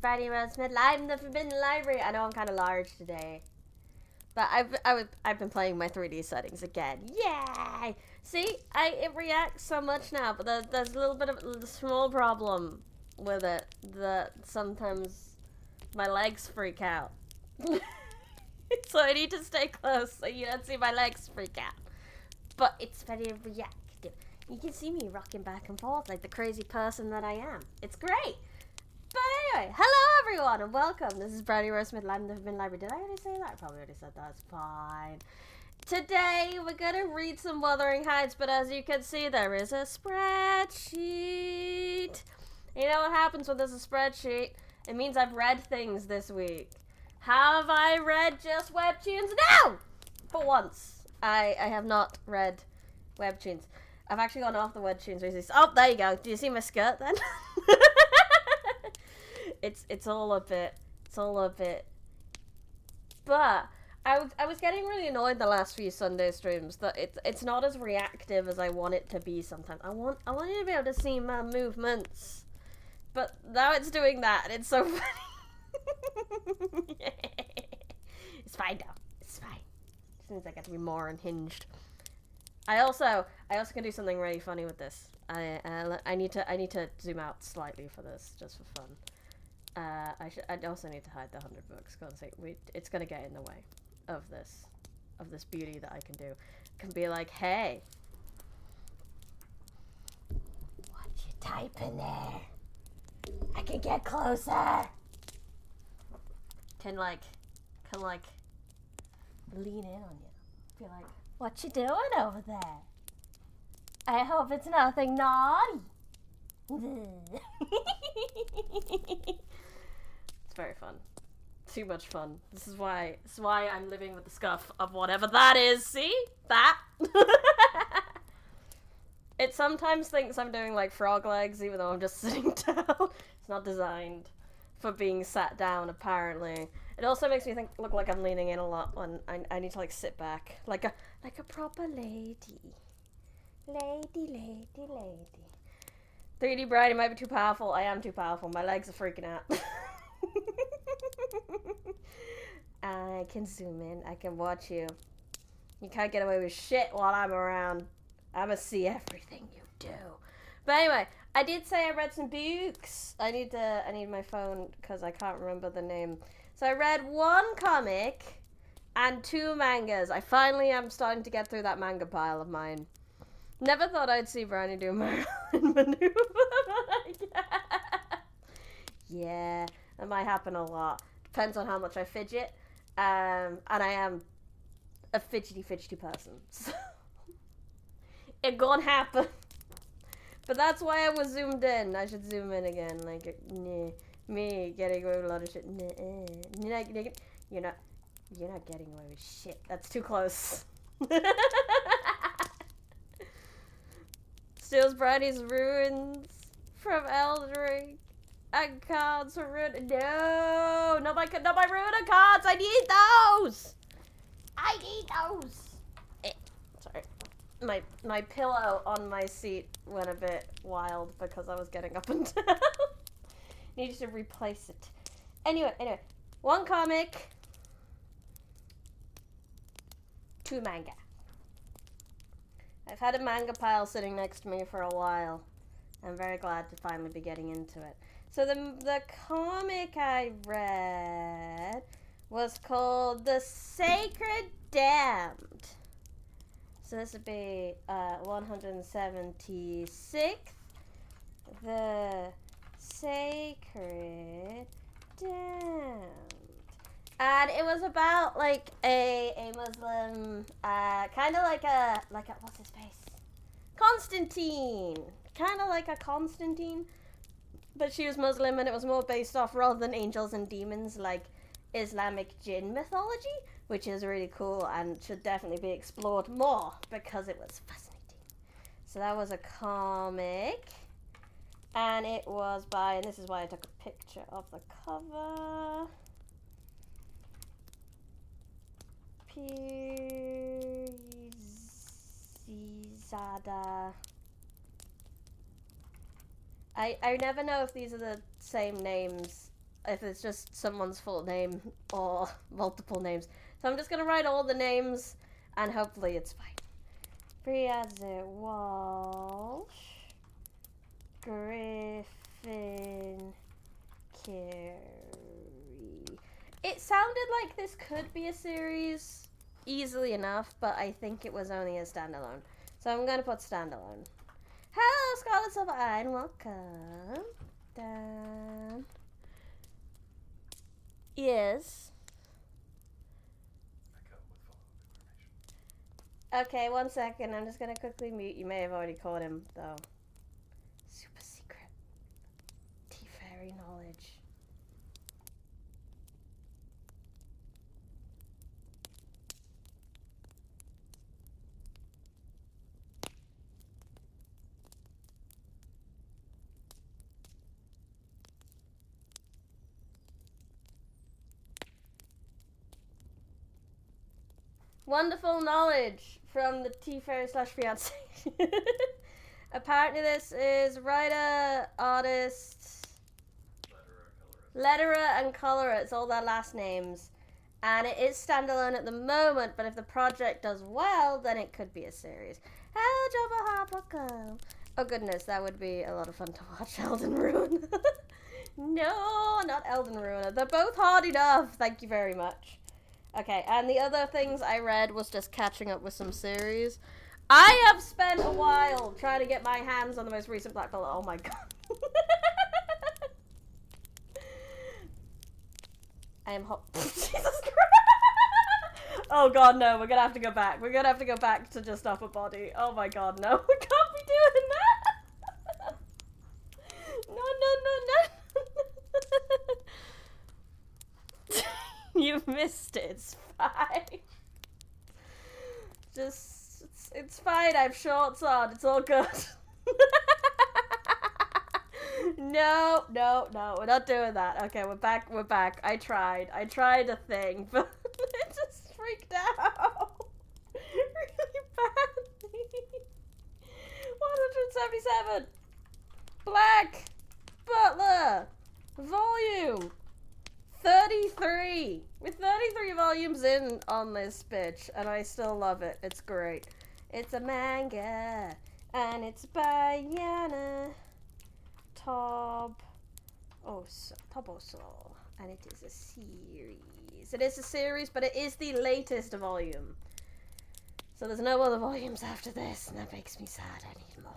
Bridie Rosemith, live in the Forbidden Library. I know I'm kind of large today, but I've been playing my 3D settings again. Yay! See, it reacts so much now, but there's a little bit of a small problem with it that sometimes my legs freak out. So I need to stay close so you don't see my legs freak out. But it's very reactive. You can see me rocking back and forth like the crazy person that I am. It's great. But anyway, hello everyone and welcome. This is Bridie Rosemith, live in the Forbidden Library. Did I already say that? I probably already said that. It's fine. Today we're going to read some Wuthering Heights, but as you can see, there is a spreadsheet. You know what happens when there's a spreadsheet? It means I've read things this week. Have I read just webtoons? No! For once. I have not read webtoons. I've actually gone off the webtoons recently. Oh, there you go. Do you see my skirt then? It's all a bit. But I was getting really annoyed the last few Sunday streams that it's not as reactive as I want it to be sometimes. I want you to be able to see my movements. But now it's doing that and it's so funny. It's fine though. It's fine. As soon as I get to be more unhinged. I also can do something really funny with this. I need to zoom out slightly for this, just for fun. I also need to hide the 100 books. It's gonna get in the way of this beauty that I can do. I can be like, hey, what you typing there? I can get closer. Can like lean in on you. Be like, what you doing over there? I hope it's nothing naughty. It's very fun. Too much fun. This is why I'm living with the scuff of whatever that is. See? That? It sometimes thinks I'm doing like frog legs even though I'm just sitting down. It's not designed for being sat down, apparently. It also makes me look like I'm leaning in a lot when I need to like sit back. Like a proper lady. Lady. 3D Bridie might be too powerful. I am too powerful. My legs are freaking out. I can zoom in. I can watch you. You can't get away with shit while I'm around. I'ma see everything you do. But anyway, I did say I read some books. I need my phone because I can't remember the name. So I read one comic and 2 mangas. I finally am starting to get through that manga pile of mine. Never thought I'd see Brownie do Marilyn Maneuver. Yeah, that might happen a lot. Depends on how much I fidget. And I am a fidgety person. So it gonna happen. But that's why I was zoomed in. I should zoom in again. Like, me getting away with a lot of shit. You're not getting away with shit. That's too close. Steals Bridie's ruins from Eldring. And cards for ruin. No, not my ruiner cards. I need those. Sorry. My pillow on my seat went a bit wild because I was getting up and down. Needed to replace it. Anyway, 1 comic, 2 manga. I've had a manga pile sitting next to me for a while. I'm very glad to finally be getting into it. So the comic I read was called The Sacred Damned. So this would be 176th. The Sacred Damned. And it was about like a Muslim, kind of like a what's his face? Constantine. Kind of like a Constantine. But she was Muslim and it was more based off, rather than angels and demons, like Islamic jinn mythology, which is really cool and should definitely be explored more because it was fascinating. So that was a comic. And it was by, and this is why I took a picture of the cover, Pirzada. I never know if these are the same names if it's just someone's full name or multiple names. So I'm just gonna write all the names, and hopefully it's fine. Briazza Walsh, Griffin, Carey. It sounded like this could be a series easily enough, but I think it was only a standalone. So I'm gonna put standalone. Hello, Scarlet Silver Eye, and welcome. Dan. Yes. Okay, 1 second. I'm just gonna quickly mute. You may have already caught him, though. Super secret. T-Fairy knowledge. Wonderful knowledge from the T-Fairy / fiance. Apparently this is writer, artist, letterer, and colorer. It's all their last names. And it is standalone at the moment, but if the project does well, then it could be a series. Hello, Jabba Harpoko. Oh goodness, that would be a lot of fun to watch. Elden Ruin. No, not Elden Ruin. They're both hard enough. Thank you very much. Okay, and the other things I read was just catching up with some series. I have spent a while trying to get my hands on the most recent Black Belt. Oh my god. I am hot. Jesus Christ. Oh god, no, we're gonna have to go back. We're gonna have to go back to just upper body. Oh my god, no, we can't be doing that. No, no, no, no. You missed it. It's fine. Just, it's fine. I have shorts on. It's all good. No, no, no. We're not doing that. Okay, we're back. We're back. I tried a thing, but it just freaked out really badly. 177. Black Butler volume 33. With 33 volumes in on this bitch, and I still love it. It's great. It's a manga, and it's by Yana Toboso, and it is a series. It is a series, but it is the latest volume. So there's no other volumes after this, and that makes me sad. I need more.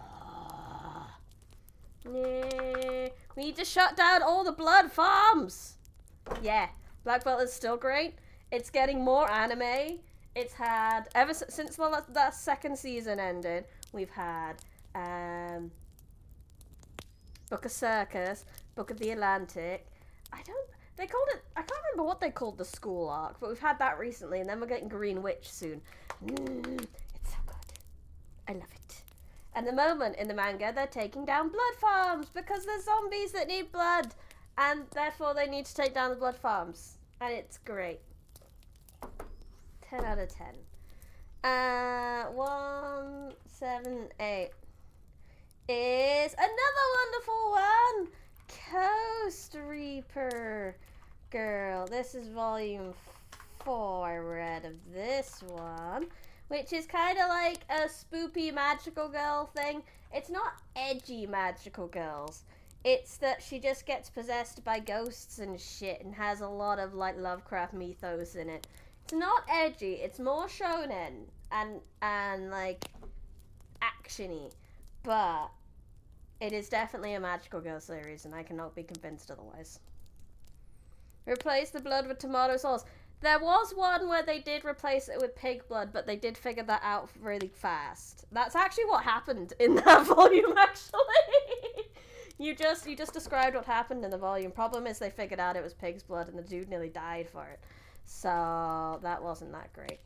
Nah. We need to shut down all the blood farms. Yeah, Black Belt is still great. It's getting more anime. It's had, ever since that second season ended, we've had Book of Circus, Book of the Atlantic. I can't remember what they called the school arc, but we've had that recently, and then we're getting Green Witch soon. It's so good. I love it. At the moment in the manga, they're taking down blood farms because there's zombies that need blood, and therefore they need to take down the blood farms. And it's great. 10 out of 10. 178 is another wonderful one. Coast Reaper Girl. This is volume 4 I read of this one, which is kind of like a spoopy magical girl thing. It's not edgy magical girls. It's that she just gets possessed by ghosts and shit and has a lot of like Lovecraft mythos in it. It's not edgy. It's more shonen and like actiony, but it is definitely a magical girl series, and I cannot be convinced otherwise. Replace the blood with tomato sauce. There was one where they did replace it with pig blood, but they did figure that out really fast. That's actually what happened in that volume, actually. You just described what happened in the volume. Problem is they figured out it was pig's blood, and the dude nearly died for it. So that wasn't that great.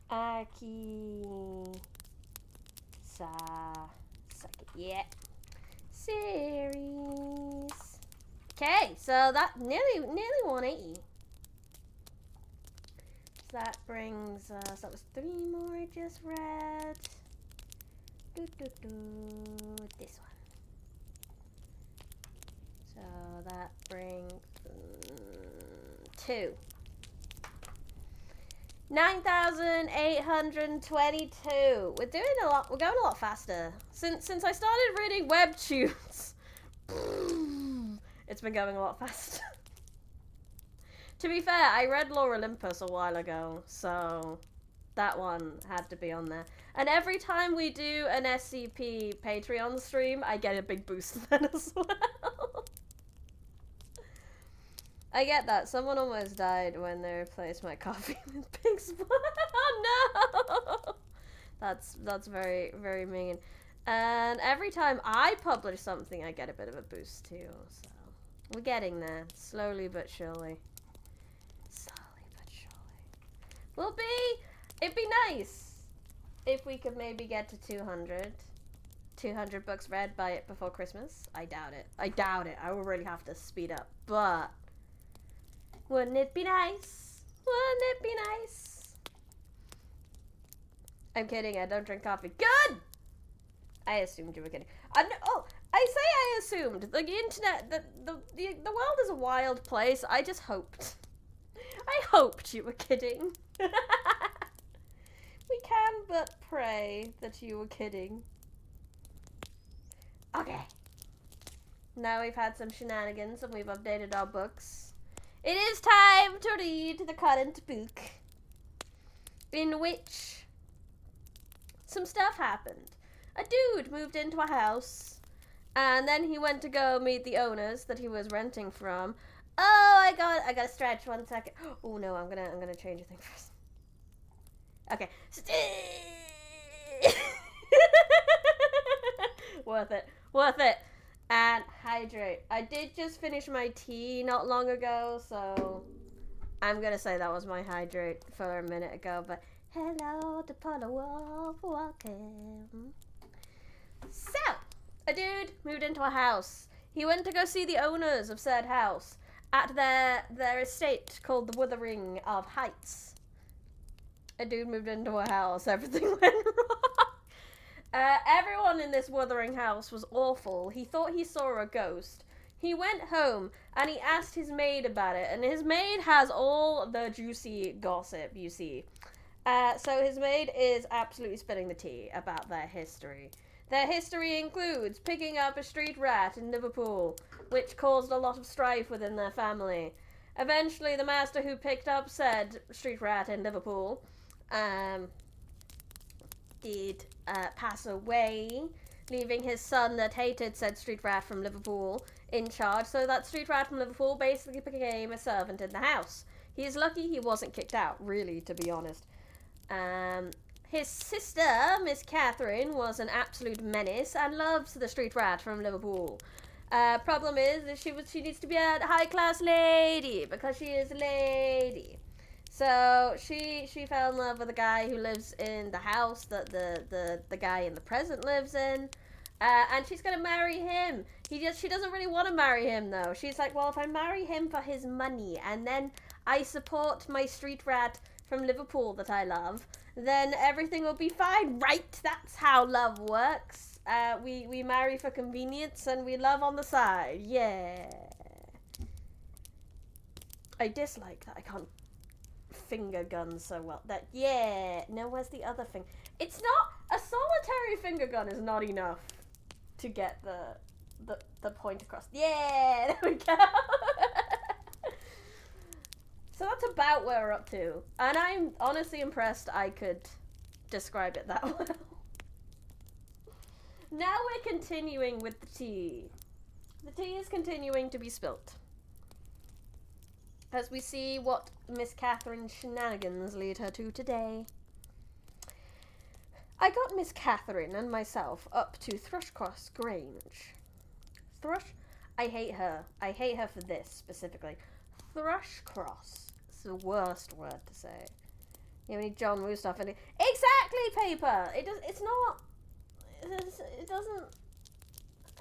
Aki yeah. Series. Okay, so that nearly 180. So that brings us, that was 3 more I just read. This one. So So that brings 2. 9,822. We're doing a lot. We're going a lot faster since I started reading webtoons. It's been going a lot faster. To be fair, I read Lore Olympus a while ago, so that one had to be on there. And every time we do an SCP Patreon stream, I get a big boost then as well. I get that. Someone almost died when they replaced my coffee with pig's blood. Oh no! That's very, very mean. And every time I publish something, I get a bit of a boost too. So we're getting there, slowly but surely. Slowly but surely. It'd be nice if we could maybe get to 200. 200 books read by it before Christmas. I doubt it. I will really have to speed up, but wouldn't it be nice? Wouldn't it be nice? I'm kidding, I don't drink coffee. Good! I assumed you were kidding. I say I assumed. The internet, the world is a wild place. I just hoped. I hoped you were kidding. We can but pray that you were kidding. Okay. Now we've had some shenanigans and we've updated our books. It is time to read the current book, in which some stuff happened. A dude moved into a house, and then he went to go meet the owners that he was renting from. Oh, I gotta stretch 1 second. Oh no, I'm gonna change a thing first. Okay. Worth it. And hydrate. I did just finish my tea not long ago, so I'm gonna say that was my hydrate for a minute ago, but hello to Polo Wolf, welcome. So, a dude moved into a house. He went to go see the owners of said house at their estate called the Wuthering Heights. A dude moved into a house, everything went wrong. Everyone in this Wuthering house was awful. He thought he saw a ghost. He went home and he asked his maid about it, and his maid has all the juicy gossip, you see. So his maid is absolutely spilling the tea about their history. Their history includes picking up a street rat in Liverpool, which caused a lot of strife within their family. Eventually, the master who picked up said street rat in Liverpool did pass away, leaving his son that hated said street rat from Liverpool in charge, so that street rat from Liverpool basically became a servant in the house. He's lucky he wasn't kicked out, really, to be honest. His sister, Miss Catherine, was an absolute menace and loves the street rat from Liverpool. Problem is that she needs to be a high-class lady, because she is a lady. So she fell in love with a guy who lives in the house that the guy in the present lives in, and she's gonna marry him. She doesn't really want to marry him though. She's like, well, if I marry him for his money and then I support my street rat from Liverpool that I love, then everything will be fine, right? That's how love works. We marry for convenience and we love on the side. Yeah. I dislike that I can't finger gun so well. No, where's the other thing? It's not, a solitary finger gun is not enough to get the point across. Yeah, there we go. So that's about where we're up to, and I'm honestly impressed I could describe it that well. Now we're continuing with the tea. The tea is continuing to be spilt, as we see what Miss Catherine's shenanigans lead her to today. I got Miss Catherine and myself up to Thrushcross Grange. I hate her. I hate her for this specifically. Thrushcross. It's the worst word to say. You need John Woo stuff in it. Exactly, Paper! It doesn't...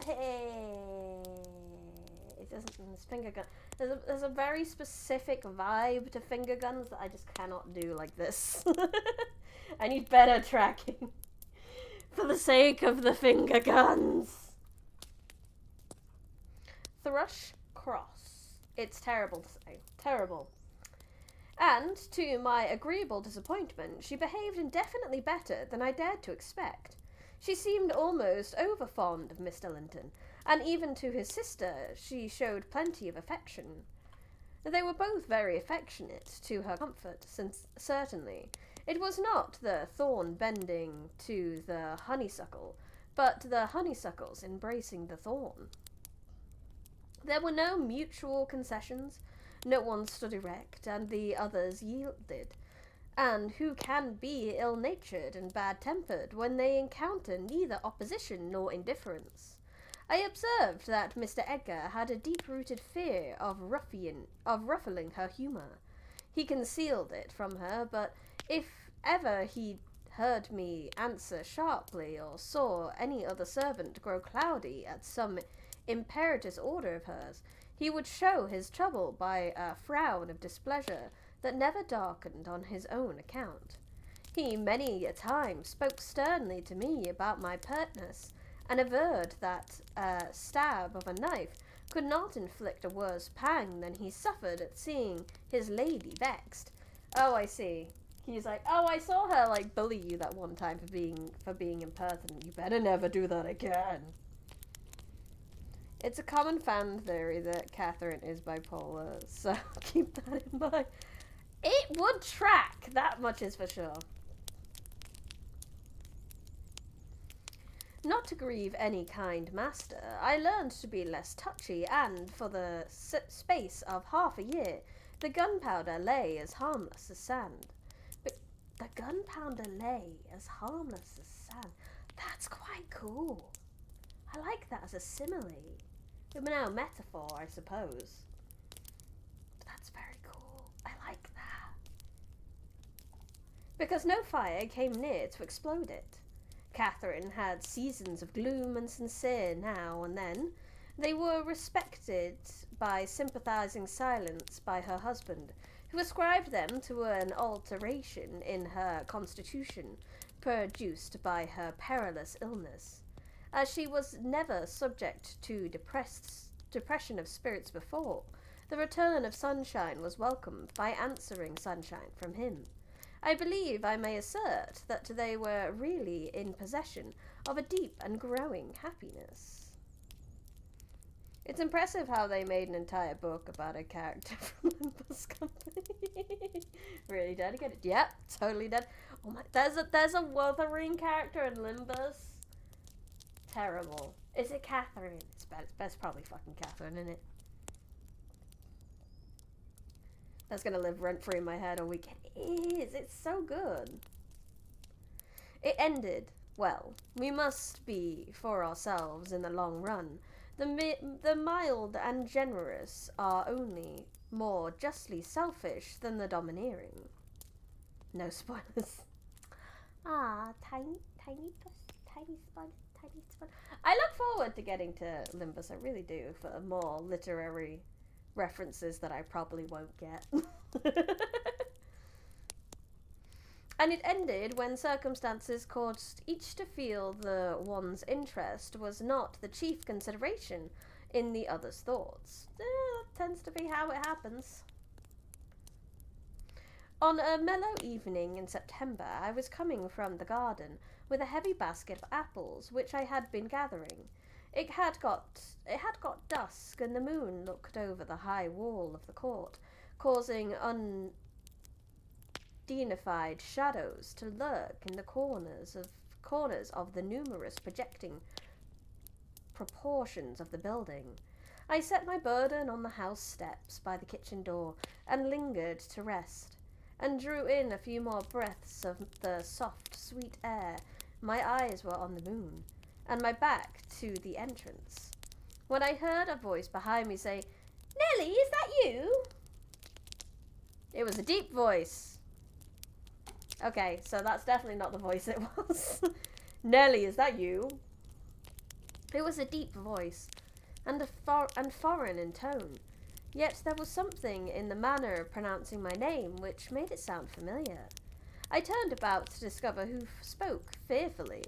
Hey... It doesn't... This finger gun... There's a very specific vibe to finger guns that I just cannot do like this. I need better tracking. For the sake of the finger guns. Thrush Cross. It's terrible to say. Terrible. And, to my agreeable disappointment, she behaved indefinitely better than I dared to expect. She seemed almost over-fond of Mr. Linton, and even to his sister she showed plenty of affection. They were both very affectionate to her comfort, since certainly it was not the thorn bending to the honeysuckle, but the honeysuckles embracing the thorn. There were no mutual concessions, no one stood erect, and the others yielded. And who can be ill-natured and bad-tempered when they encounter neither opposition nor indifference? I observed that Mr. Edgar had a deep-rooted fear of ruffling her humour. He concealed it from her, but if ever he heard me answer sharply or saw any other servant grow cloudy at some imperious order of hers, he would show his trouble by a frown of displeasure that never darkened on his own account. He many a time spoke sternly to me about my pertness, and averred that a stab of a knife could not inflict a worse pang than he suffered at seeing his lady vexed. Oh, I see. He's like, oh, I saw her, like, bully you that one time for being impertinent. You better never do that again. It's a common fan theory that Catherine is bipolar, so keep that in mind. It would track, that much is for sure. Not to grieve any kind master, I learned to be less touchy, and for the space of half a year, the gunpowder lay as harmless as sand. But the gunpowder lay as harmless as sand. That's quite cool. I like that as a simile. No, metaphor, I suppose. That's very cool. I like that. Because no fire came near to explode it. Catherine had seasons of gloom and sincere now and then. They were respected by sympathizing silence by her husband, who ascribed them to an alteration in her constitution, produced by her perilous illness. As she was never subject to depression of spirits before, the return of sunshine was welcomed by answering sunshine from him. I believe I may assert that they were really in possession of a deep and growing happiness. It's impressive how they made an entire book about a character from Limbus Company. Really dedicated. Yep, totally dead. Oh my, there's a Wuthering character in Limbus. Terrible. Is it Catherine? It's best probably fucking Catherine, isn't it? That's gonna live rent-free in my head all weekend. It is. It's so good. It ended well. We must be for ourselves in the long run. The mild and generous are only more justly selfish than the domineering. No spoilers. Ah, tiny spoilers. I look forward to getting to Limbus. I really do, for more literary references that I probably won't get. And it ended when circumstances caused each to feel the one's interest was not the chief consideration in the other's thoughts. That tends to be how it happens. On a mellow evening in September, I was coming from the garden with a heavy basket of apples which I had been gathering. It had got dusk, and the moon looked over the high wall of the court, causing undignified shadows to lurk in the corners of the numerous projecting proportions of the building. I set my burden on the house steps by the kitchen door and lingered to rest, and drew in a few more breaths of the soft, sweet air. My eyes were on the moon, and my back to the entrance, when I heard a voice behind me say, "Nellie, is that you?" It was a deep voice. Okay, so that's definitely not the voice it was. "Nellie, is that you?" It was a deep voice, and foreign in tone, yet there was something in the manner of pronouncing my name which made it sound familiar. I turned about to discover who spoke, fearfully,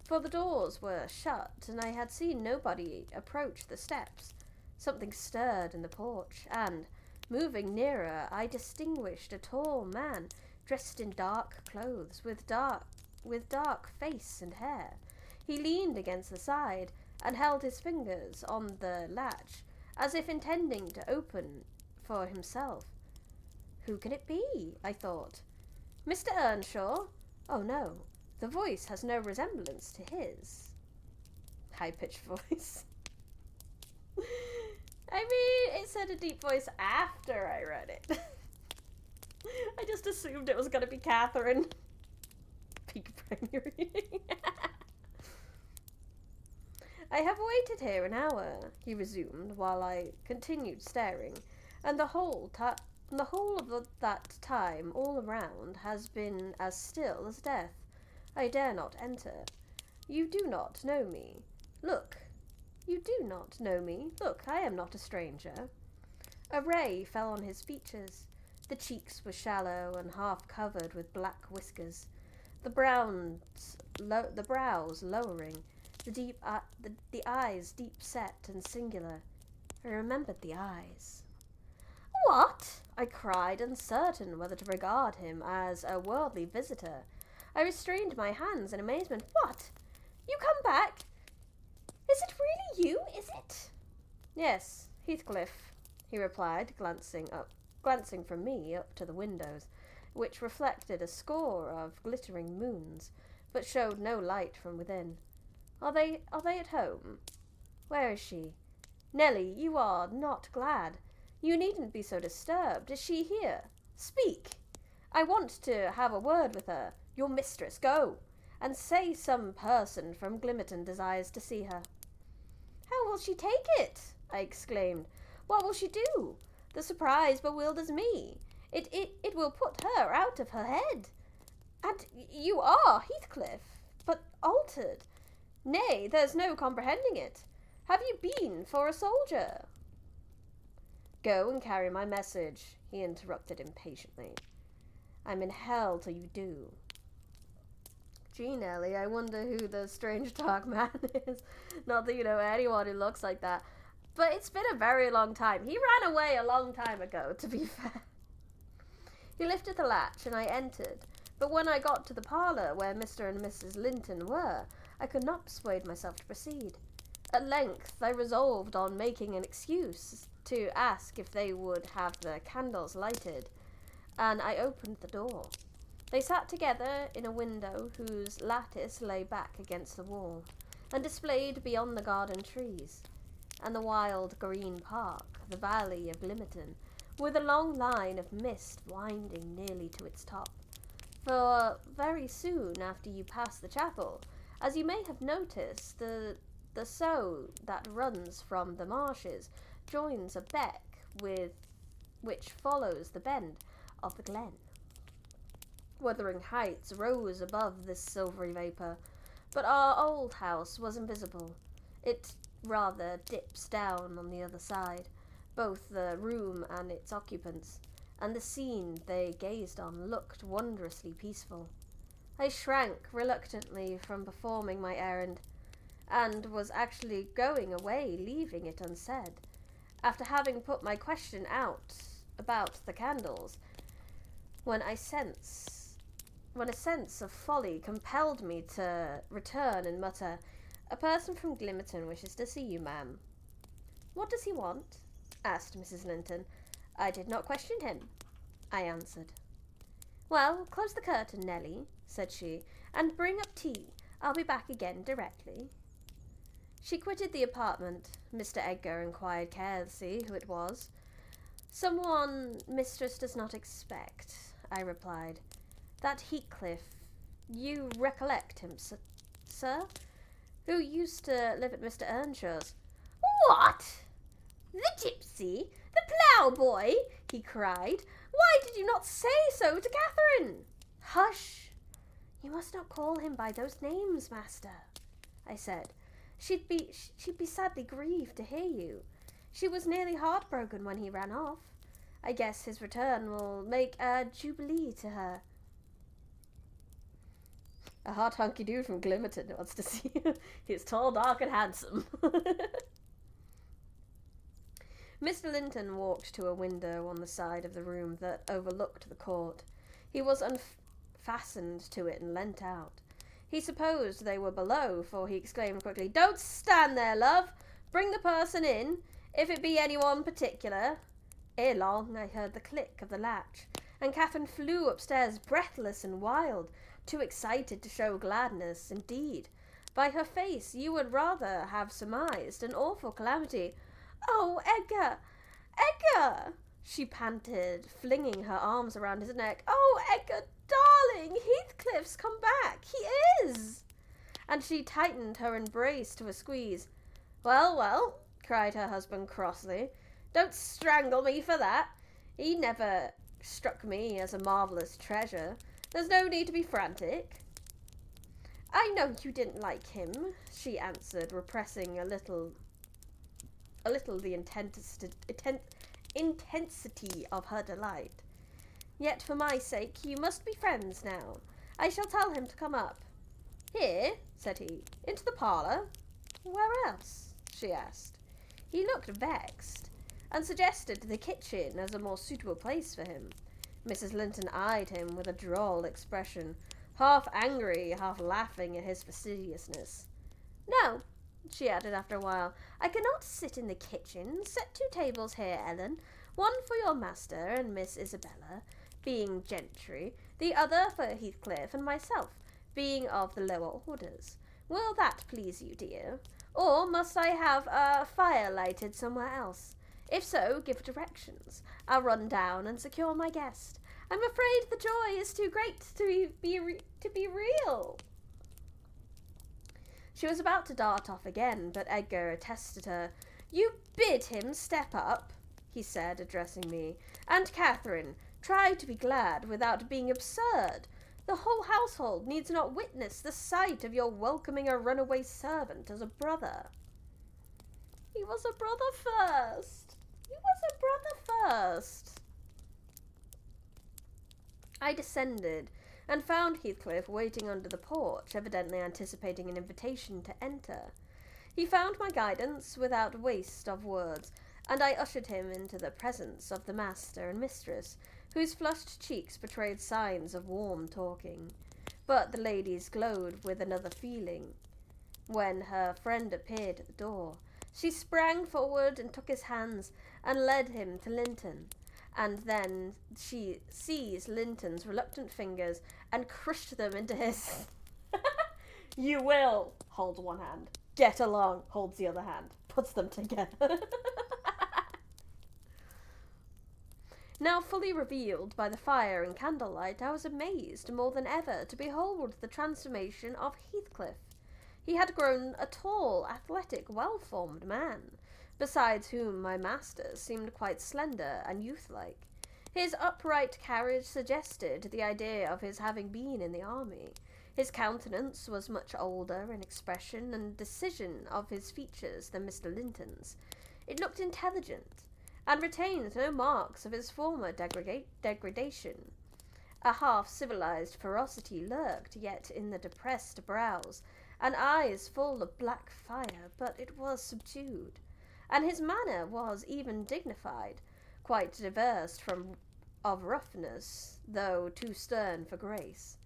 for the doors were shut, and I had seen nobody approach the steps. Something stirred in the porch, and, moving nearer, I distinguished a tall man dressed in dark clothes, with dark face and hair. He leaned against the side and held his fingers on the latch, as if intending to open for himself. Who can it be? I thought. Mr. Earnshaw? Oh no, the voice has no resemblance to his. High-pitched voice. I mean, it said a deep voice after I read it. I just assumed it was going to be Catherine. Peak brain reading. I have waited here an hour, he resumed, while I continued staring, and the whole of that time all around has been as still as death. I dare not enter. You do not know me. Look. You do not know me. Look, I am not a stranger. A ray fell on his features. The cheeks were shallow and half covered with black whiskers, the brows lowering, the eyes deep set and singular. I remembered the eyes. What? I cried, uncertain whether to regard him as a worldly visitor. I restrained my hands in amazement. What? You come back? Is it really you, is it? Yes, Heathcliff, he replied, glancing from me up to the windows, which reflected a score of glittering moons, but showed no light from within. Are they at home? Where is she? Nelly, you are not glad. You needn't be so disturbed. Is she here? Speak. I want to have a word with her. Your mistress, go, and say some person from Glimmerton desires to see her. How will she take it? I exclaimed. What will she do? The surprise bewilders me. It will put her out of her head. And you are Heathcliff, but altered. Nay, there's no comprehending it. Have you been for a soldier? Go and carry my message, he interrupted impatiently. I'm in hell till you do. Gee, Nelly, I wonder who the strange dark man is. Not that you know anyone who looks like that. But it's been a very long time. He ran away a long time ago, to be fair. He lifted the latch and I entered. But when I got to the parlour where Mr. and Mrs. Linton were, I could not persuade myself to proceed. At length I resolved on making an excuse to ask if they would have the candles lighted, and I opened the door. They sat together in a window whose lattice lay back against the wall, and displayed beyond the garden trees, and the wild green park, the valley of Glimmerton, with a long line of mist winding nearly to its top. For very soon after you pass the chapel, as you may have noticed, the sow that runs from the marshes joins a beck which follows the bend of the glen. Wuthering Heights rose above this silvery vapour, but our old house was invisible. It rather dips down on the other side, both the room and its occupants, and the scene they gazed on looked wondrously peaceful. I shrank reluctantly from performing my errand, and was actually going away, leaving it unsaid, after having put my question out about the candles, when a sense of folly compelled me to return and mutter, "A person from Glimmerton wishes to see you, ma'am." "What does he want?" asked Mrs. Linton. "I did not question him," I answered. "Well, close the curtain, Nelly," said she, "and bring up tea. I'll be back again directly." She quitted the apartment. Mr. Edgar inquired carelessly who it was. "Someone mistress does not expect," I replied. "That Heathcliff, you recollect him, sir? Who used to live at Mr. Earnshaw's." "What? The gypsy? The ploughboy?" he cried. "Why did you not say so to Catherine?" "Hush! You must not call him by those names, master," I said. She'd be sadly grieved to hear you. She was nearly heartbroken when he ran off. I guess his return will make a jubilee to her." "A hot hunky dude from Glimmerton wants to see you. He's tall, dark, and handsome." Mr. Linton walked to a window on the side of the room that overlooked the court. He was unfastened to it and leant out. He supposed they were below, for he exclaimed quickly, "Don't stand there, love! Bring the person in, if it be anyone particular." Ere long I heard the click of the latch, and Catherine flew upstairs breathless and wild, too excited to show gladness. Indeed, by her face you would rather have surmised an awful calamity. "Oh, Edgar! Edgar!" she panted, flinging her arms around his neck. "Oh, Edgar, darling! Heathcliff's come back! He is!" And she tightened her embrace to a squeeze. "Well, well," cried her husband crossly, "don't strangle me for that. He never struck me as a marvellous treasure. There's no need to be frantic." "I know you didn't like him," she answered, repressing a little the intensity of her delight. "Yet for my sake you must be friends now. I shall tell him to come up." "Here," said he, "into the parlour." "Where else?" she asked. He looked vexed, and suggested the kitchen as a more suitable place for him. Mrs. Linton eyed him with a droll expression, half angry, half laughing at his fastidiousness. "No," she added after a while, "I cannot sit in the kitchen. Set 2 tables here, Ellen, one for your master and Miss Isabella, being gentry, the other for Heathcliff and myself, being of the lower orders. Will that please you, dear? Or must I have a fire lighted somewhere else? If so, give directions. I'll run down and secure my guest. I'm afraid the joy is too great to be real." She was about to dart off again, but Edgar arrested her. "You bid him step up," he said, addressing me. "And Catherine, try to be glad without being absurd. The whole household needs not witness the sight of your welcoming a runaway servant as a brother." "He was a brother first. He was a brother first." I descended and found Heathcliff waiting under the porch, evidently anticipating an invitation to enter. He found my guidance without waste of words, and I ushered him into the presence of the master and mistress, whose flushed cheeks betrayed signs of warm talking. But the ladies glowed with another feeling. When her friend appeared at the door, she sprang forward and took his hands and led him to Linton. And then she seized Linton's reluctant fingers and crushed them into his. "You will," holds one hand. "Get along," holds the other hand. Puts them together. Now fully revealed by the fire and candlelight, I was amazed more than ever to behold the transformation of Heathcliff. He had grown a tall, athletic, well-formed man, besides whom my master seemed quite slender and youth-like. His upright carriage suggested the idea of his having been in the army. His countenance was much older in expression and decision of his features than Mr. Linton's. It looked intelligent, and retained no marks of his former degradation. A half-civilized ferocity lurked yet in the depressed brows, and eyes full of black fire, but it was subdued, and his manner was even dignified, quite diverse from of roughness, though too stern for grace.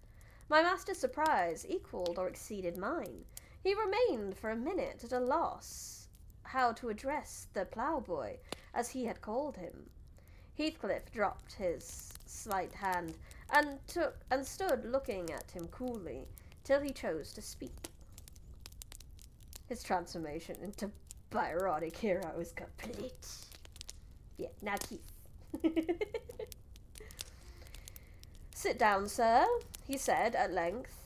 My master's surprise equalled or exceeded mine. He remained for a minute at a loss how to address the ploughboy, as he had called him. Heathcliff dropped his slight hand and stood looking at him coolly till he chose to speak. His transformation into Byronic hero is complete. Yeah, now Keith. "Sit down, sir," he said at length.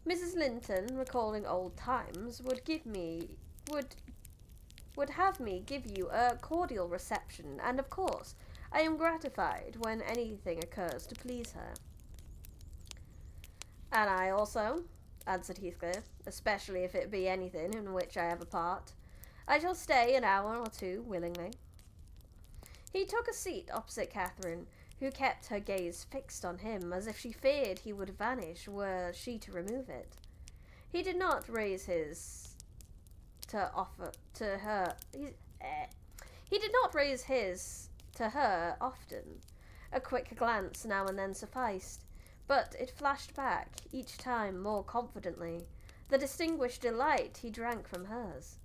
"Mrs. Linton, recalling old times, would have me give you a cordial reception, and of course I am gratified when anything occurs to please her." "And I also," answered Heathcliff, "especially if it be anything in which I have a part. I shall stay an hour or 2 willingly." He took a seat opposite Catherine, who kept her gaze fixed on him, as if she feared he would vanish were she to remove it. He did not raise his to offer to her. He did not raise his to her often. A quick glance now and then sufficed, but it flashed back, each time more confidently, the distinguished delight he drank from hers.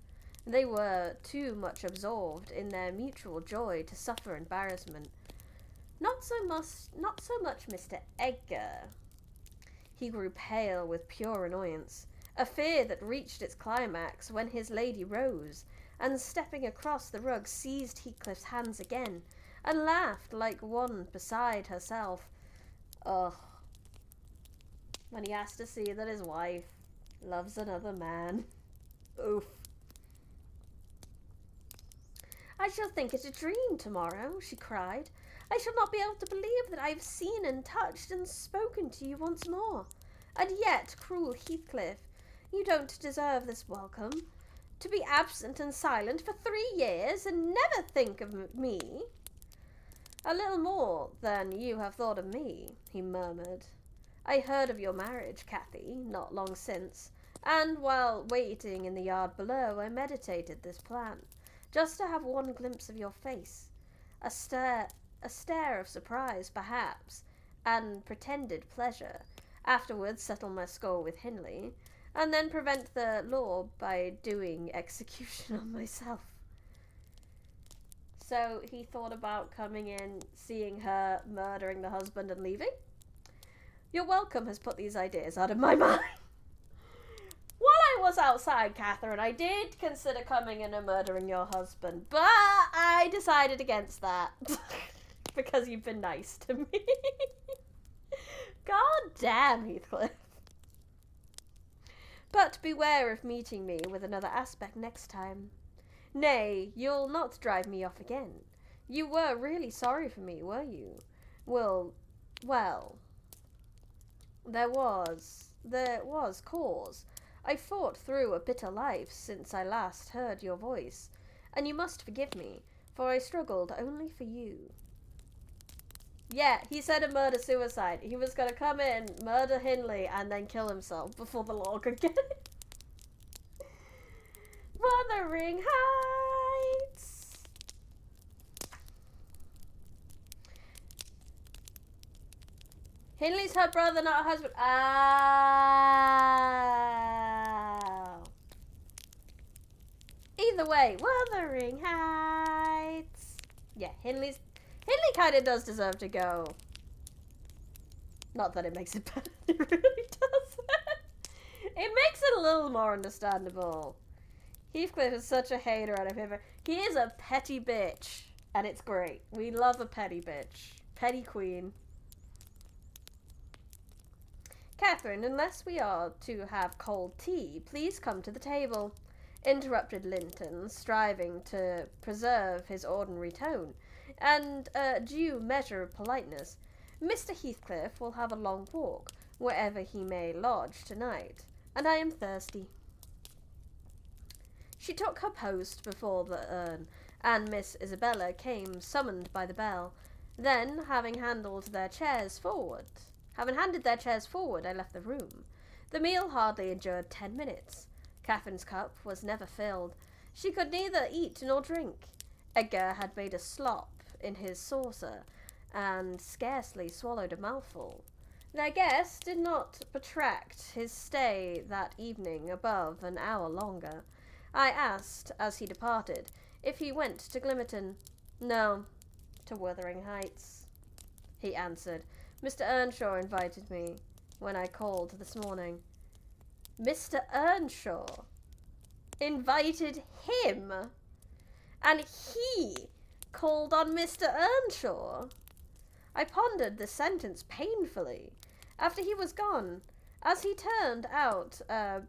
They were too much absorbed in their mutual joy to suffer embarrassment. Not so much Mr. Edgar. He grew pale with pure annoyance, a fear that reached its climax when his lady rose, and stepping across the rug seized Heathcliff's hands again, and laughed like one beside herself. Ugh. When he has to see that his wife loves another man. Oof. I shall think it a dream tomorrow, she cried. I shall not be able to believe that I have seen and touched and spoken to you once more. And yet, cruel Heathcliff, you don't deserve this welcome. To be absent and silent for 3 years and never think of me. A little more than you have thought of me, he murmured. I heard of your marriage, Cathy, not long since, and while waiting in the yard below, I meditated this plan, just to have one glimpse of your face. A stare of surprise, perhaps, and pretended pleasure, afterwards settle my score with Hindley, and then prevent the law by doing execution on myself. So he thought about coming in, seeing her, murdering the husband and leaving? Your welcome has put these ideas out of my mind. While I was outside, Catherine, I did consider coming in and murdering your husband, but I decided against that. Because you've been nice to me. God damn, Heathcliff. But beware of meeting me with another aspect next time. Nay, you'll not drive me off again. You were really sorry for me, were you? Well, there was cause. I fought through a bitter life since I last heard your voice, and you must forgive me, for I struggled only for you. Yeah, he said a murder-suicide. He was going to come in, murder Hindley, and then kill himself before the law could get it. Wuthering Heights! Hindley's her brother, not her husband. Oh. Either way, Wuthering Heights. Yeah, Hindley kind of does deserve to go. Not that it makes it better. It really does. It makes it a little more understandable. Heathcliff is such a hater out of him. He is a petty bitch. And it's great. We love a petty bitch. Petty queen. Catherine, unless we are to have cold tea, please come to the table, interrupted Linton, striving to preserve his ordinary tone and due measure of politeness. Mr. Heathcliff will have a long walk, wherever he may lodge tonight, and I am thirsty. She took her post before the urn, and Miss Isabella came summoned by the bell. Then, having handed their chairs forward, I left the room. The meal hardly endured 10 minutes. Catherine's cup was never filled. She could neither eat nor drink. Edgar had made a slop in his saucer, and scarcely swallowed a mouthful. Their guest did not protract his stay that evening above an hour longer. I asked, as he departed, if he went to Glimmerton. No, to Wuthering Heights, he answered. Mr. Earnshaw invited me when I called this morning. Mr. Earnshaw invited him, and he called on Mr. Earnshaw. I pondered this sentence painfully after he was gone, as he turned out a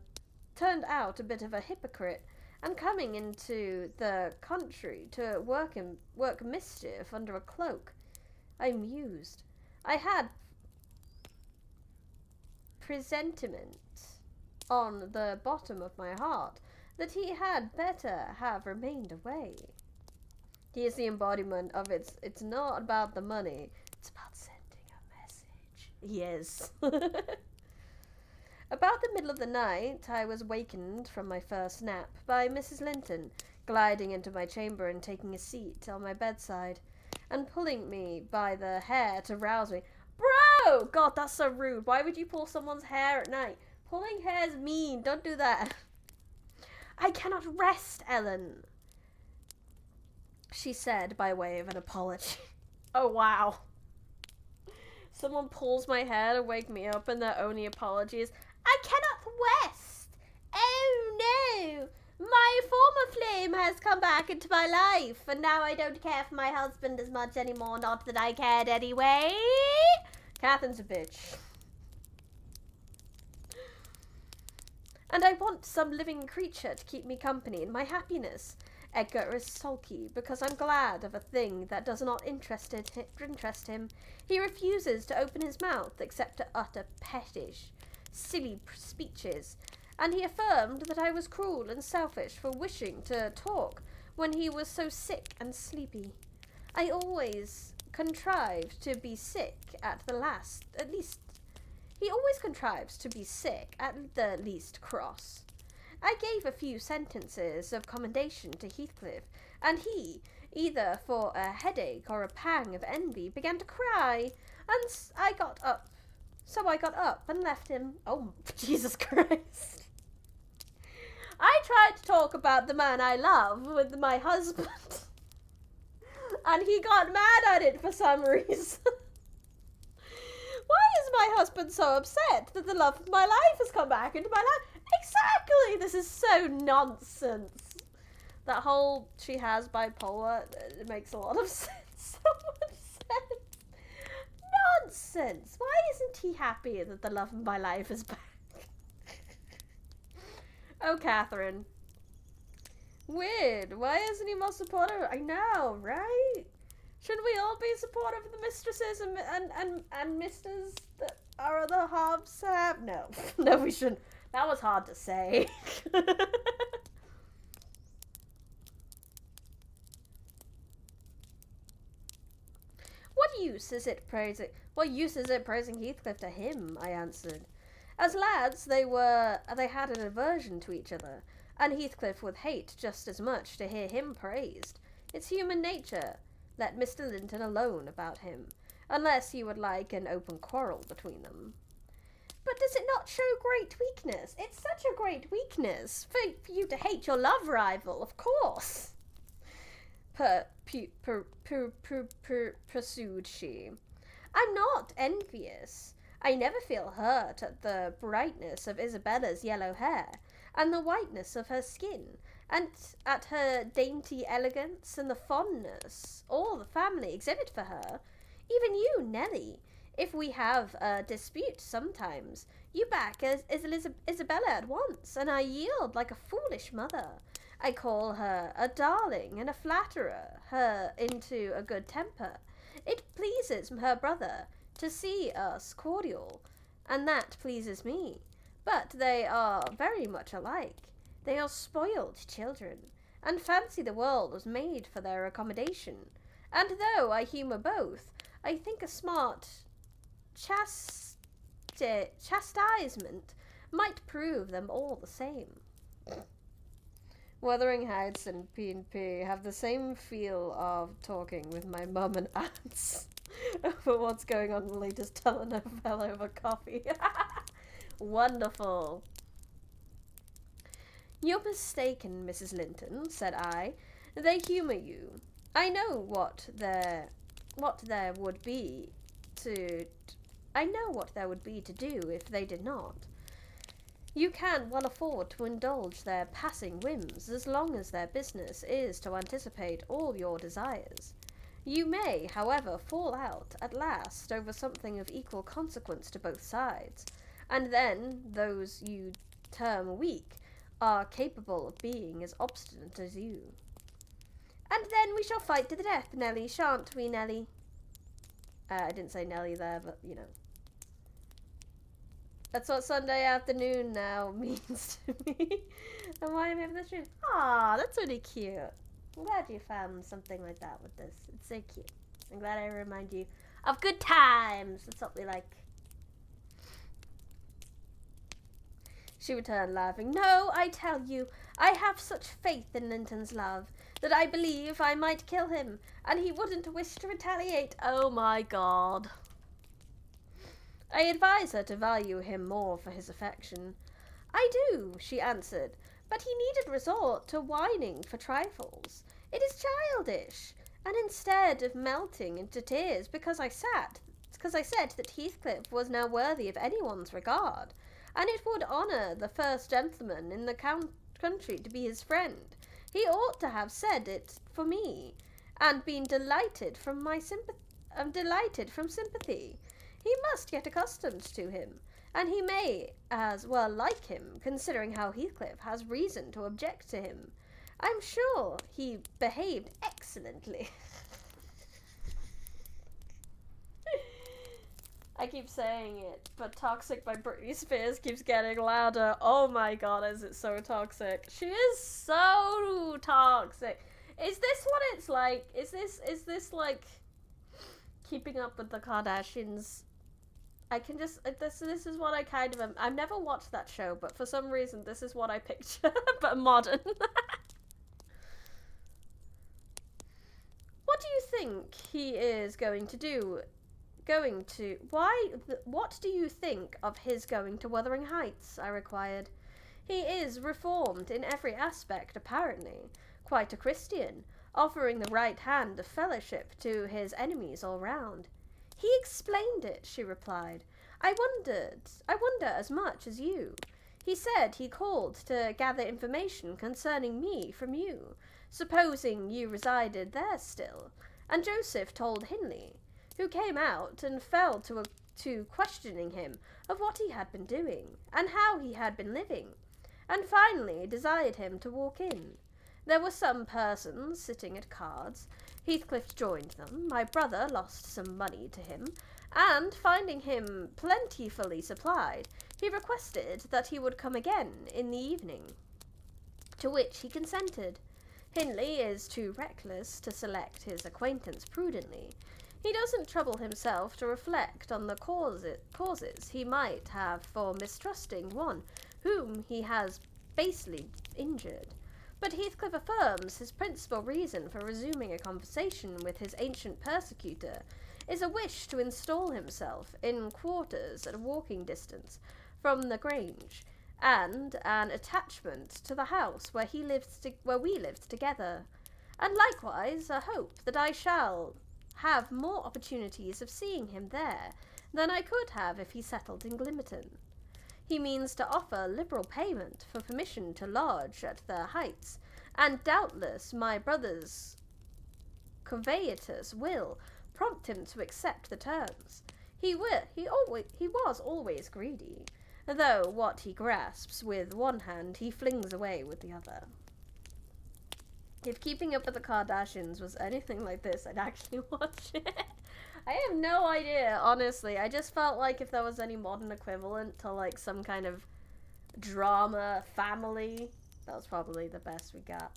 bit of a hypocrite, and coming into the country to work mischief under a cloak. I mused. I had presentiment on the bottom of my heart that he had better have remained away. He is the embodiment of it's not about the money, it's about sending a message. Yes. About the middle of the night, I was wakened from my first nap by Mrs. Linton, gliding into my chamber and taking a seat on my bedside, and pulling me by the hair to rouse me. Bro! God, that's so rude. Why would you pull someone's hair at night? Pulling hair is mean. Don't do that. I cannot rest, Ellen, she said by way of an apology. Oh, wow. Someone pulls my hair to wake me up and their only apology is, I cannot rest. Oh, no. My former flame has come back into my life, and now I don't care for my husband as much anymore. Not that I cared anyway. Catherine's a bitch. And I want some living creature to keep me company in my happiness. Edgar is sulky because I'm glad of a thing that does not interest him. He refuses to open his mouth except to utter pettish, silly speeches, and he affirmed that I was cruel and selfish for wishing to talk when he was so sick and sleepy. I always contrived to be sick he always contrives to be sick at the least cross. I gave a few sentences of commendation to Heathcliff, and he, either for a headache or a pang of envy, began to cry, and I got up. So I got up and left him. Oh, Jesus Christ. I tried to talk about the man I love with my husband, and he got mad at it for some reason. Why is my husband so upset that the love of my life has come back into my life? Exactly! This is so nonsense. That whole she has bipolar, it makes a lot of sense. So much sense. Nonsense! Why isn't he happy that the love of my life is back? Oh, Catherine. Weird. Why isn't he more supportive? I know, right? Shouldn't we all be supportive of the mistresses and misters that our other halves have? No. No, we shouldn't. That was hard to say. What use is it praising Heathcliff to him? I answered. As lads, they had an aversion to each other, and Heathcliff would hate just as much to hear him praised. It's human nature. Let Mr. Linton alone about him, unless you would like an open quarrel between them. But does it not show great weakness? It's such a great weakness for you to hate your love rival, of course. Pursued she. I'm not envious. I never feel hurt at the brightness of Isabella's yellow hair, and the whiteness of her skin, and at her dainty elegance and the fondness all the family exhibit for her. Even you, Nelly, if we have a dispute sometimes, you back as Isabella at once, and I yield like a foolish mother. I call her a darling and a flatterer her into a good temper. It pleases her brother to see us cordial, and that pleases me. But they are very much alike. They are spoiled children, and fancy the world was made for their accommodation. And though I humour both, I think a smart chastisement might prove them all the same. Wuthering Heights and P&P have the same feel of talking with my mum and aunts over what's going on in the latest telenovela over coffee. Wonderful. You're mistaken, Mrs. Linton, said I. They humour you. I know what there would be to do if they did not. You can well afford to indulge their passing whims as long as their business is to anticipate all your desires. You may, however, fall out at last over something of equal consequence to both sides, and then those you term weak are capable of being as obstinate as you. And then we shall fight to the death, Nelly, shan't we, Nelly? I didn't say Nelly there, but, you know. That's what Sunday afternoon now means to me. And why am I having this dream? Aw, that's really cute. I'm glad you found something like that with this. It's so cute. I'm glad I remind you of good times. That's what we like. she returned, laughing. No, I tell you, I have such faith in Linton's love that I believe I might kill him, and he wouldn't wish to retaliate. Oh my god. I advise her to value him more for his affection. I do, she answered, but he needed resort to whining for trifles. It is childish, and instead of melting into tears because I said that Heathcliff was now worthy of anyone's regard, and it would honour the first gentleman in the country to be his friend, he ought to have said it for me, and been delighted from sympathy. He must get accustomed to him, and he may as well like him, considering how Heathcliff has reason to object to him. I'm sure he behaved excellently. I keep saying it, but Toxic by Britney Spears keeps getting louder. Oh my god, is it so toxic? She is so toxic. Is this what it's like? Is this like Keeping Up with the Kardashians? I can just, this is what I kind of am. I've never watched that show, but for some reason this is what I picture, but modern. What do you think he is going to do? What do you think of his going to Wuthering Heights? I required. He is reformed in every aspect, apparently. Quite a Christian, offering the right hand of fellowship to his enemies all round. He explained it, she replied. I wonder as much as you. He said he called to gather information concerning me from you, supposing you resided there still, and Joseph told Hindley, who came out and fell to questioning him of what he had been doing, and how he had been living, and finally desired him to walk in. There were some persons sitting at cards. Heathcliff joined them. My brother lost some money to him, and finding him plentifully supplied, he requested that he would come again in the evening, to which he consented. Hindley is too reckless to select his acquaintance prudently. He doesn't trouble himself to reflect on the causes he might have for mistrusting one whom he has basely injured. But Heathcliff affirms his principal reason for resuming a conversation with his ancient persecutor is a wish to install himself in quarters at a walking distance from the Grange, and an attachment to the house where we lived together, and likewise a hope that I shall have more opportunities of seeing him there than I could have if he settled in Glimmerton. He means to offer liberal payment for permission to lodge at the Heights, and doubtless my brother's covetous will prompt him to accept the terms. He was always greedy, though what he grasps with one hand he flings away with the other. If Keeping Up with the Kardashians was anything like this, I'd actually watch it. I have no idea, honestly. I just felt like if there was any modern equivalent to like some kind of drama family, that was probably the best we got.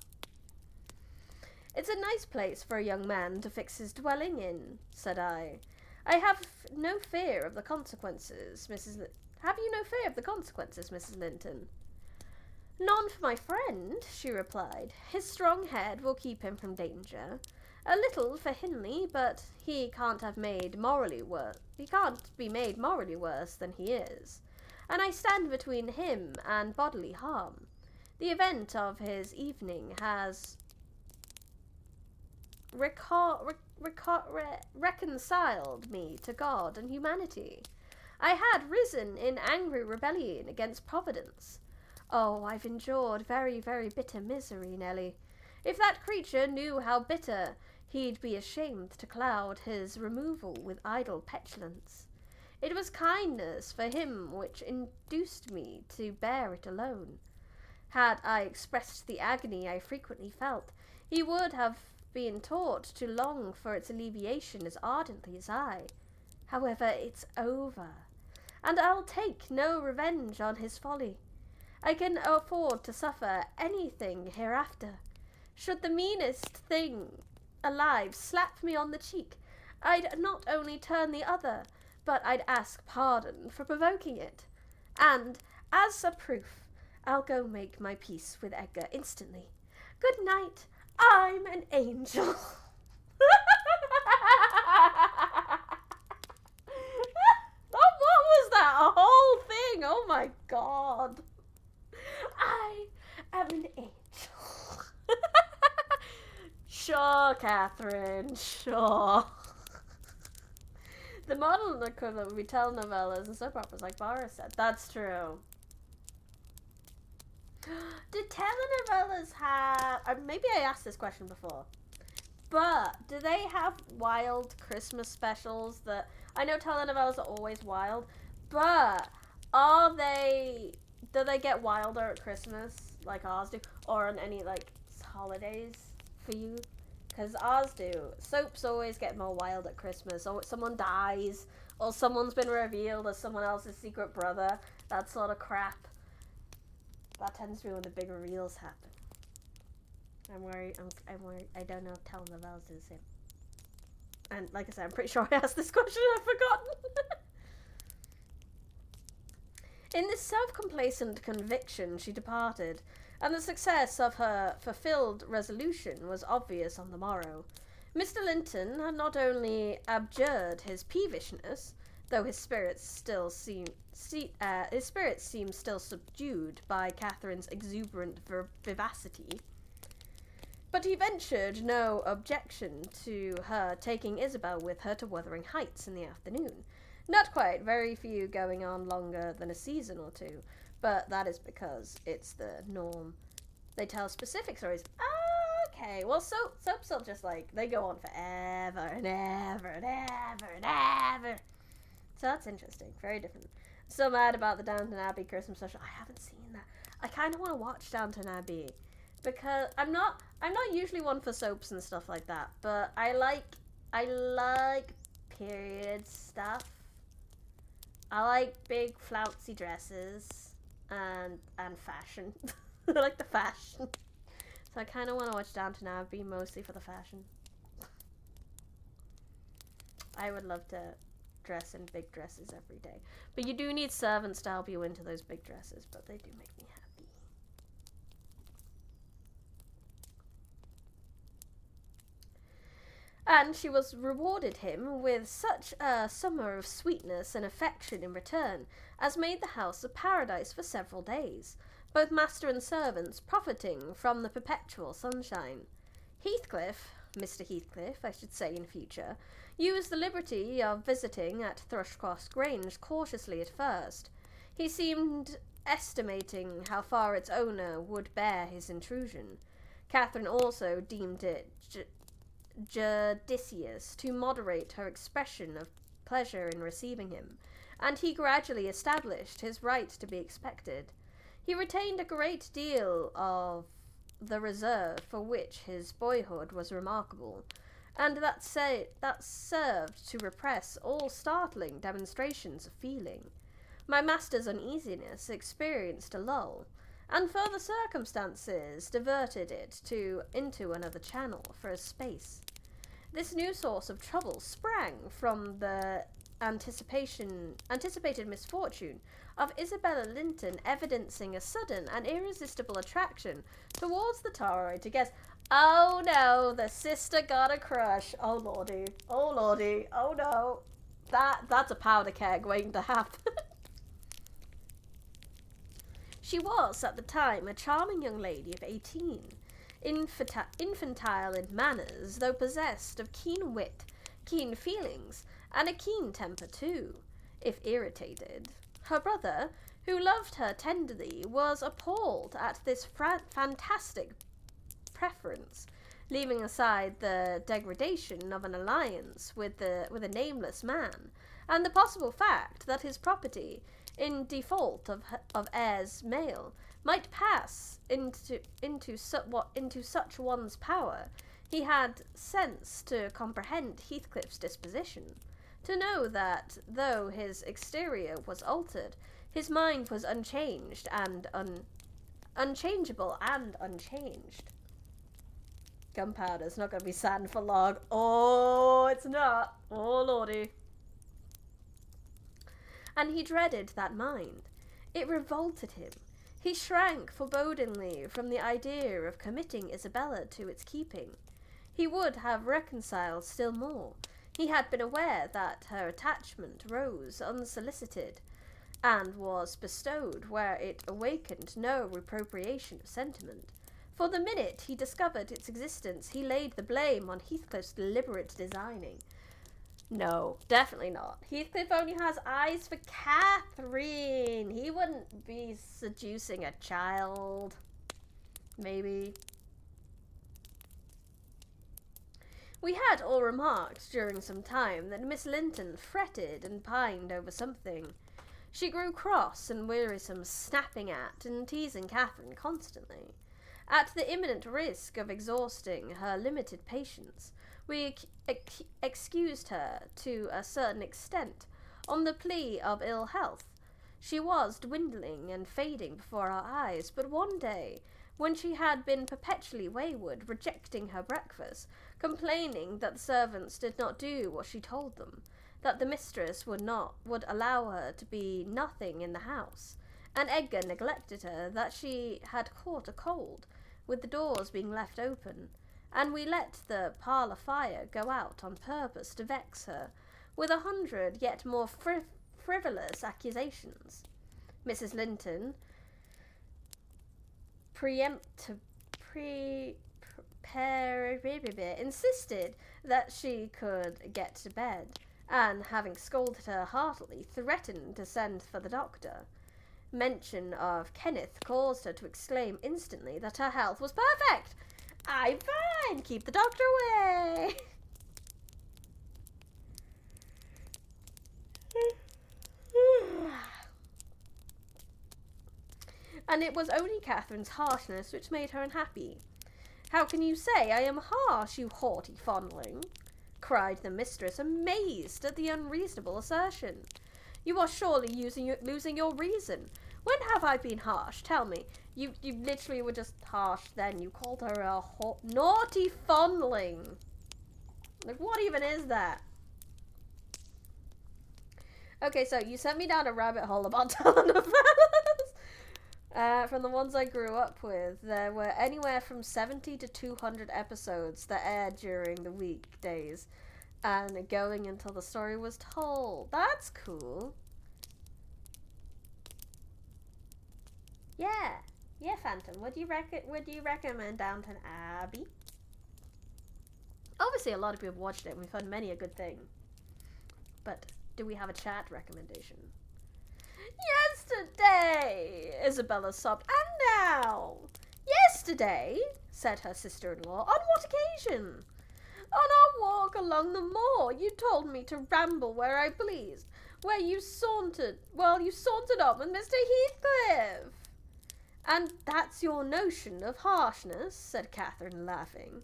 It's a nice place for a young man to fix his dwelling in, said I. I have no fear of the consequences, Have you no fear of the consequences, Mrs. Linton? None for my friend, she replied. His strong head will keep him from danger. A little for Hindley, but he can't be made morally worse than he is, and I stand between him and bodily harm. The event of his evening has reconciled me to God and humanity. I had risen in angry rebellion against Providence. Oh, I've endured very, very bitter misery, Nelly. If that creature knew how bitter, he'd be ashamed to cloud his removal with idle petulance. It was kindness for him which induced me to bear it alone. Had I expressed the agony I frequently felt, he would have been taught to long for its alleviation as ardently as I. However, it's over, and I'll take no revenge on his folly. I can afford to suffer anything hereafter. Should the meanest thing alive slap me on the cheek, I'd not only turn the other, but I'd ask pardon for provoking it. And As a proof, I'll go make my peace with Edgar instantly. Good night. I'm an angel. What was that? A whole thing? Oh my god. I am an angel. Sure, Catherine, sure. The modern equivalent would be telenovelas and soap operas, like Boris said. That's true. Did telenovelas have... maybe I asked this question before. But do they have wild Christmas specials that... I know telenovelas are always wild. But are they... do they get wilder at Christmas like ours do? Or on any, like, holidays for you? Because ours do. Soaps always get more wild at Christmas. Or someone dies. Or someone's been revealed as someone else's secret brother. That sort of crap. That tends to be when the big reveals happen. I'm worried. I'm worried. I don't know if telenovelas do the same. And like I said, I'm pretty sure I asked this question and I've forgotten. In this self-complacent conviction, she departed, and the success of her fulfilled resolution was obvious on the morrow. Mr. Linton had not only abjured his peevishness, though his spirits seemed still subdued by Catherine's exuberant vivacity, but he ventured no objection to her taking Isabel with her to Wuthering Heights in the afternoon. Not quite, very few going on longer than a season or two, but that is because it's the norm. They tell specific stories. Okay, well, soaps are just like, they go on forever and ever and ever and ever. So that's interesting, very different. So mad about the Downton Abbey Christmas special. I haven't seen that. I kind of want to watch Downton Abbey because I'm not usually one for soaps and stuff like that, but I like period stuff. I like big flouncy dresses and fashion. I like the fashion. So I kind of want to watch Downton Abbey mostly for the fashion. I would love to dress in big dresses every day. But you do need servants to help you into those big dresses, but they do make me happy. And she was rewarded him with such a summer of sweetness and affection in return as made the house a paradise for several days, both master and servants profiting from the perpetual sunshine. Heathcliff, Mr. Heathcliff, I should say in future, used the liberty of visiting at Thrushcross Grange cautiously at first. He seemed estimating how far its owner would bear his intrusion. Catherine also deemed it judicious to moderate her expression of pleasure in receiving him, and he gradually established his right to be expected. He retained a great deal of the reserve for which his boyhood was remarkable, and that served to repress all startling demonstrations of feeling. My master's uneasiness experienced a lull, and further circumstances diverted it into another channel for a space. This new source of trouble sprang from the anticipated misfortune of Isabella Linton evidencing a sudden and irresistible attraction towards the Tower-to guess. Oh no, the sister got a crush. Oh lordy, oh lordy, oh no. That's a powder keg waiting to happen. She was, at the time, a charming young lady of 18, infantile in manners, though possessed of keen wit, keen feelings, and a keen temper too, if irritated. Her brother, who loved her tenderly, was appalled at this fantastic preference, leaving aside the degradation of an alliance with a nameless man, and the possible fact that his property, in default of heirs male, might pass into such one's power. He had sense to comprehend Heathcliff's disposition, to know that though his exterior was altered, his mind was unchanged and unchangeable and unchanged. Gunpowder's not going to be sand for long. Oh, it's not. Oh, lordy. And he dreaded that mind. It revolted him. He shrank forebodingly from the idea of committing Isabella to its keeping. He would have reconciled still more. He had been aware that her attachment rose unsolicited, and was bestowed where it awakened no repropriation of sentiment. For the minute he discovered its existence, he laid the blame on Heathcliff's deliberate designing. No, definitely not. Heathcliff only has eyes for Catherine. He wouldn't be seducing a child. Maybe. We had all remarked during some time that Miss Linton fretted and pined over something. She grew cross and wearisome, snapping at and teasing Catherine constantly. At the imminent risk of exhausting her limited patience, we excused her to a certain extent on the plea of ill health. She was dwindling and fading before our eyes, but one day, when she had been perpetually wayward, rejecting her breakfast, complaining that the servants did not do what she told them, that the mistress would allow her to be nothing in the house, and Edgar neglected her, that she had caught a cold, with the doors being left open, and we let the parlour fire go out on purpose to vex her, with 100 yet more frivolous accusations. Mrs. Linton insisted that she could get to bed, and, having scolded her heartily, threatened to send for the doctor. Mention of Kenneth caused her to exclaim instantly that her health was perfect. I'm fine. Keep the doctor away. And it was only Catherine's harshness which made her unhappy. How can you say I am harsh, you haughty fondling? Cried the mistress, amazed at the unreasonable assertion. You are surely losing your reason. When have I been harsh? Tell me. You literally were just harsh then. You called her a naughty fondling. Like, what even is that? Okay, so you sent me down a rabbit hole about telenovelas. From the ones I grew up with, there were anywhere from 70 to 200 episodes that aired during the weekdays, and going until the story was told. That's cool. Yeah, Phantom. Would you recommend Downton Abbey? Obviously, a lot of people have watched it, and we've heard many a good thing. But do we have a chat recommendation? Yesterday, Isabella sobbed. And now? Yesterday, said her sister-in-law. On what occasion? On our walk along the moor. You told me to ramble where I pleased. You sauntered on with Mr. Heathcliff. And that's your notion of harshness, said Catherine, laughing.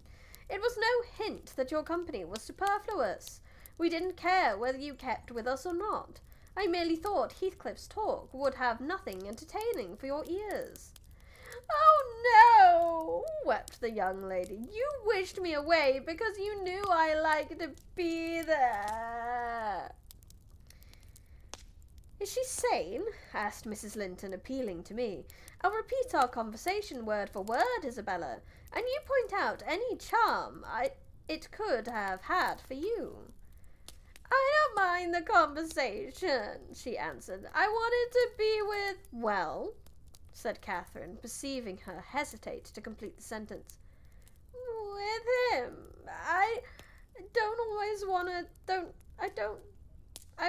It was no hint that your company was superfluous. We didn't care whether you kept with us or not. I merely thought Heathcliff's talk would have nothing entertaining for your ears. Oh, no, wept the young lady. You wished me away because you knew I liked to be there. Is she sane? Asked Mrs. Linton, appealing to me. I'll repeat our conversation word for word, Isabella, and you point out any charm it could have had for you. I don't mind the conversation, she answered. I wanted to be with... Well, said Catherine, perceiving her hesitate to complete the sentence. With him. I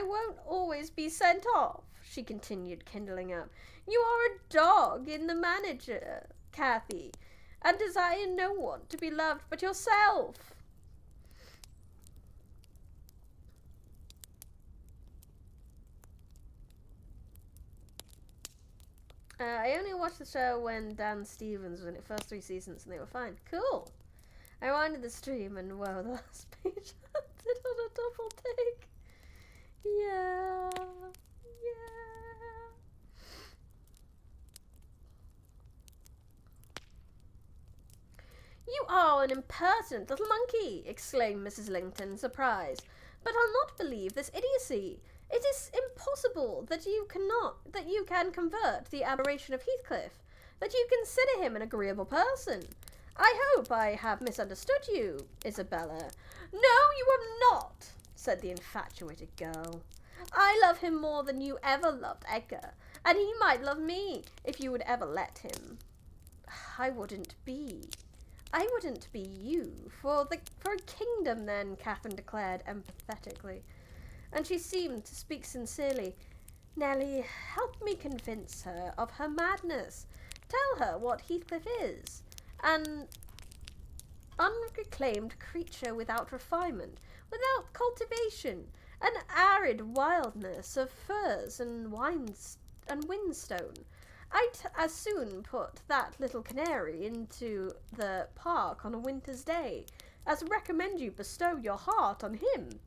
won't always be sent off, she continued, kindling up. You are a dog in the manager, Cathy, and desire no one to be loved but yourself. I only watched the show when Dan Stevens was in it, first 3 seasons, and they were fine. Cool. I rewinded the stream, and whoa, the last page did on a double take. Yeah. You are an impertinent little monkey, exclaimed Mrs. Linton, surprised. But I'll not believe this idiocy. It is impossible that you can convert the admiration of Heathcliff, that you consider him an agreeable person. I hope I have misunderstood you, Isabella. No, you have not, said the infatuated girl. I love him more than you ever loved Edgar, and he might love me if you would ever let him. I wouldn't be you for a kingdom then, Catherine declared emphatically, and she seemed to speak sincerely. Nelly, help me convince her of her madness. Tell her what Heathcliff is, an unreclaimed creature without refinement, without cultivation, an arid wildness of firs and whinstone. I'd as soon put that little canary into the park on a winter's day as recommend you bestow your heart on him.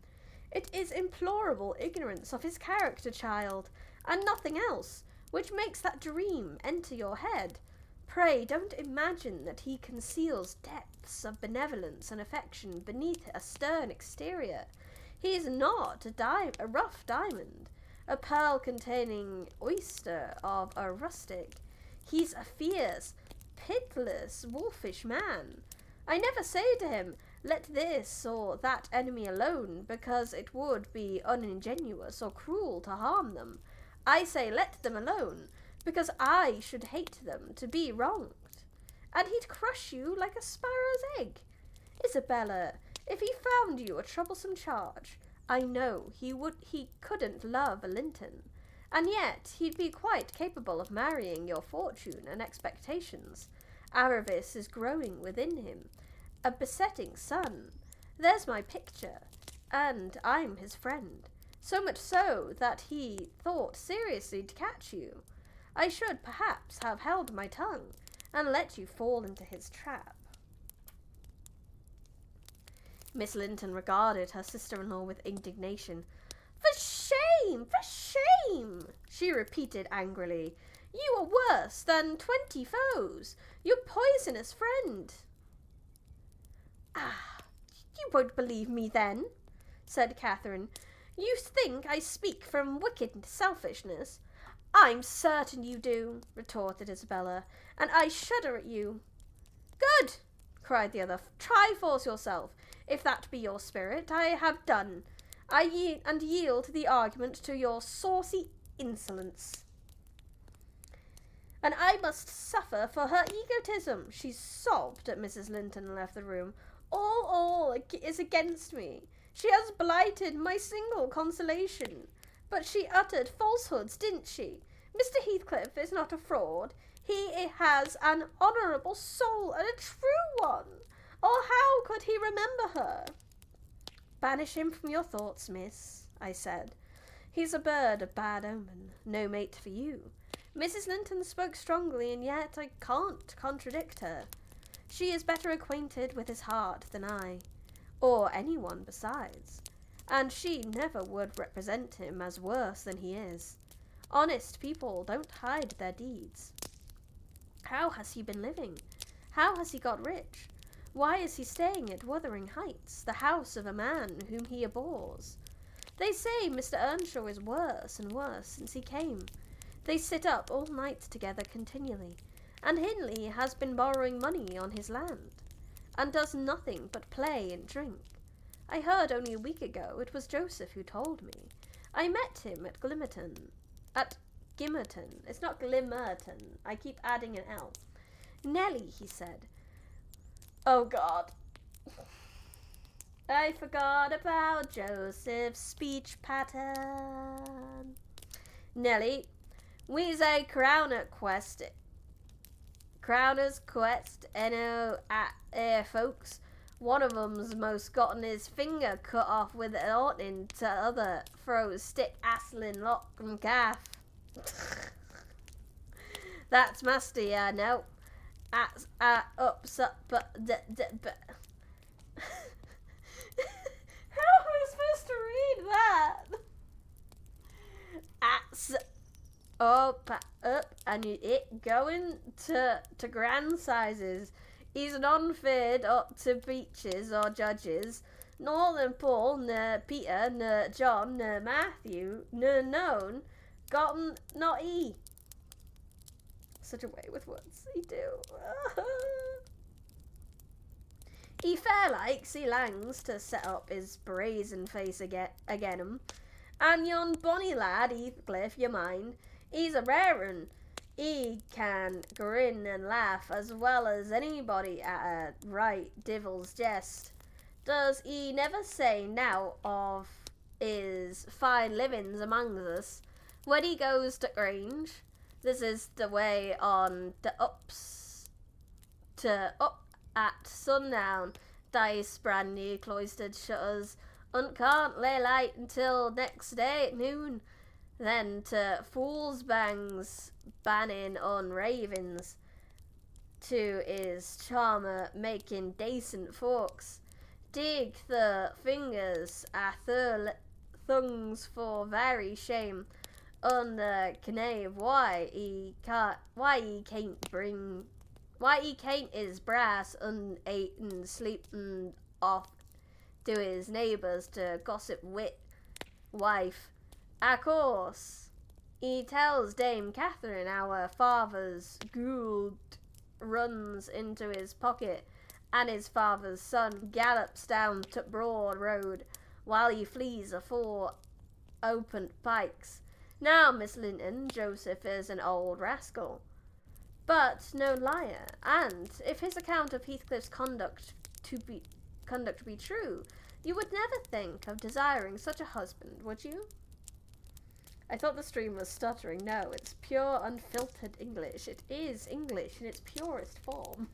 It is implorable ignorance of his character, child, and nothing else, which makes that dream enter your head. Pray don't imagine that he conceals depths of benevolence and affection beneath a stern exterior. He is not a rough diamond, a pearl containing oyster of a rustic. He's a fierce, pitiless, wolfish man. I never say to him, let this or that enemy alone, because it would be uningenuous or cruel to harm them. I say, let them alone, because I should hate them to be wronged. And he'd crush you like a sparrow's egg. Isabella, if he found you a troublesome charge, I know he couldn't love a Linton, and yet he'd be quite capable of marrying your fortune and expectations. Avarice is growing within him, a besetting sun. There's my picture, and I'm his friend, so much so that he thought seriously to catch you. I should perhaps have held my tongue and let you fall into his trap. Miss Linton regarded her sister-in-law with indignation. For shame! For shame! She repeated angrily. You are worse than 20 foes, your poisonous friend. Ah, you won't believe me then, said Catherine. You think I speak from wicked selfishness. I'm certain you do, retorted Isabella, and I shudder at you. Good, cried the other. Try force yourself. If that be your spirit, I have done. I yield the argument to your saucy insolence. And I must suffer for her egotism, she sobbed as Mrs. Linton left the room. All is against me. She has blighted my single consolation. But she uttered falsehoods, didn't she? Mr. Heathcliff is not a fraud. He has an honourable soul and a true one. Or how could he remember her? Banish him from your thoughts, miss, I said. He's a bird of bad omen, no mate for you. Mrs. Linton spoke strongly, and yet I can't contradict her. She is better acquainted with his heart than I, or anyone besides, and she never would represent him as worse than he is. Honest people don't hide their deeds. How has he been living? How has he got rich? Why is he staying at Wuthering Heights, the house of a man whom he abhors? They say Mr. Earnshaw is worse and worse since he came. They sit up all night together continually, and Hindley has been borrowing money on his land, and does nothing but play and drink. I heard only a week ago, it was Joseph who told me. I met him at Glimmerton. It's not Glimmerton. I keep adding an L. Nelly, he said. Oh, God. I forgot about Joseph's speech pattern. Nelly, we's a crowner's quest, folks. One of 'em's most gotten his finger cut off with an lightning, t'other throws stick aslin lock and calf. That's master, yeah, no. How am I supposed to read that? Up, and it going to grand sizes. He's not fit up to beaches or judges. nor than Paul, nor Peter, nor John, nor Matthew, nor none, gotten not he. Such a way with words, he do. He fair likes, he langs to set up his brazen face again him. And yon bonny lad, Heathcliff, you mind, he's a rare un. He can grin and laugh as well as anybody at a right divil's jest. Does he never say now of his fine livings among us when he goes to Grange? This is the way on the ups to up at sundown, dice brandy cloistered shutters, and can't lay light until next day at noon. Then to fool's bangs, banning on ravens, to his charmer making decent folks dig the fingers at their thungs for very shame, on the knave why he can't his brass unaten sleeping off to his neighbours to gossip wit wife. Of course, he tells Dame Catherine our father's gould runs into his pocket, and his father's son gallops down to Broad Road while he flees afore open pikes. Now, Miss Linton, Joseph is an old rascal, but no liar, and if his account of Heathcliff's conduct be true, you would never think of desiring such a husband, would you? I thought the stream was stuttering. No, it's pure, unfiltered English. It is English in its purest form.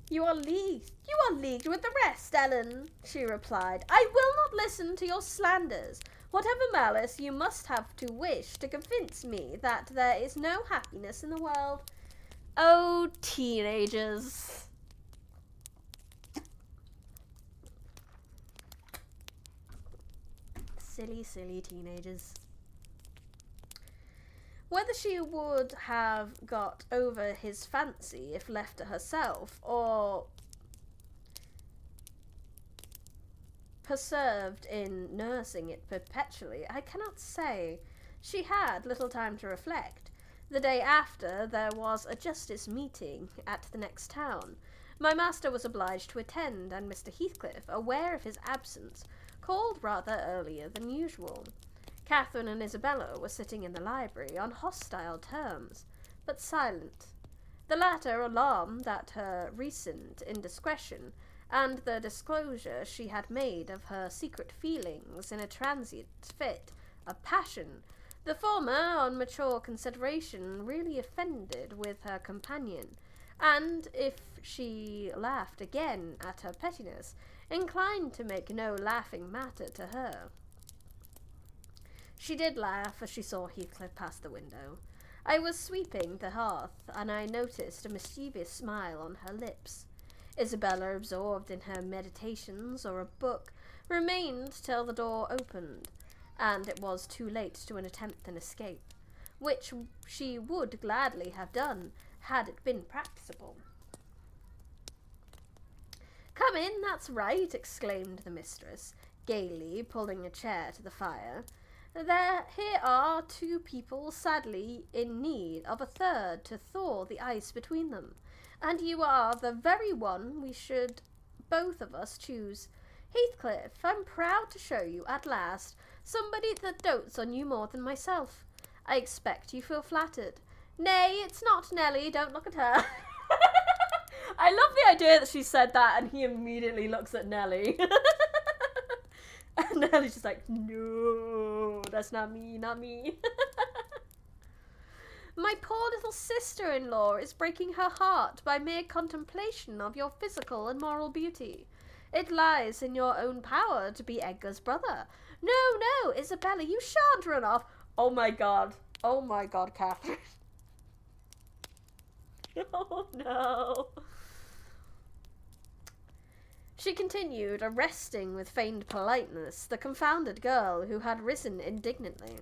You are leagued with the rest, Ellen, she replied. I will not listen to your slanders. Whatever malice you must have to wish to convince me that there is no happiness in the world. Oh, teenagers. Silly, silly teenagers. Whether she would have got over his fancy if left to herself, or persevered in nursing it perpetually, I cannot say. She had little time to reflect. The day after, there was a justice meeting at the next town. My master was obliged to attend, and Mr. Heathcliff, aware of his absence, called rather earlier than usual. Catherine and Isabella were sitting in the library on hostile terms, but silent. The latter, alarmed at her recent indiscretion and the disclosure she had made of her secret feelings in a transient fit of passion. The former, on mature consideration, really offended with her companion, and, if she laughed again at her pettiness, inclined to make no laughing matter to her. She did laugh as she saw Heathcliff pass the window. I was sweeping the hearth, and I noticed a mischievous smile on her lips. Isabella, absorbed in her meditations or a book, remained till the door opened, and it was too late to attempt an escape, which she would gladly have done, had it been practicable. "Come in, that's right," exclaimed the mistress, gaily, pulling a chair to the fire. "Here are two people sadly in need of a third to thaw the ice between them, and you are the very one we should both of us choose. Heathcliff, I'm proud to show you, at last, somebody that dotes on you more than myself. I expect you feel flattered. Nay, it's not Nelly, don't look at her." I love the idea that she said that and he immediately looks at Nelly. And Nelly's just like, no, that's not me, not me. "My poor little sister-in-law is breaking her heart by mere contemplation of your physical and moral beauty. It lies in your own power to be Edgar's brother. No, no, Isabella, you shan't run off." Oh my god, Catherine. Oh no. She continued, arresting with feigned politeness the confounded girl, who had risen indignantly.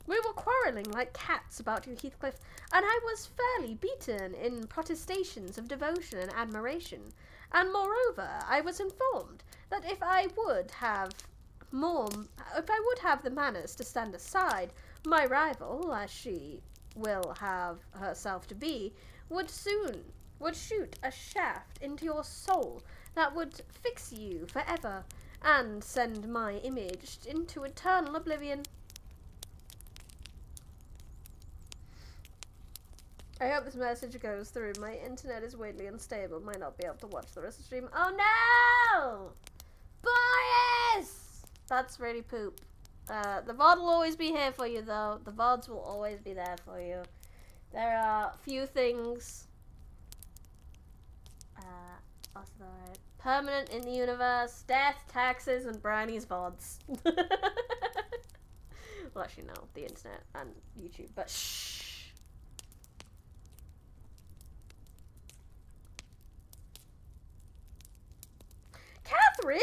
We were quarrelling like cats about you, Heathcliff, and I was fairly beaten in protestations of devotion and admiration. And moreover, I was informed that if I would have the manners to stand aside, my rival, as she will have herself to be, would shoot a shaft into your soul that would fix you forever, and send my image into eternal oblivion. I hope this message goes through. My internet is weirdly unstable. Might not be able to watch the rest of the stream. Oh no! Boris! That's really poop. The VOD will always be here for you, though. The VODs will always be there for you. There are few things. What's the word? Permanent in the universe. Death, taxes, and Bryony's VODs. Well, actually, no. The internet and YouTube. But shh. Catherine!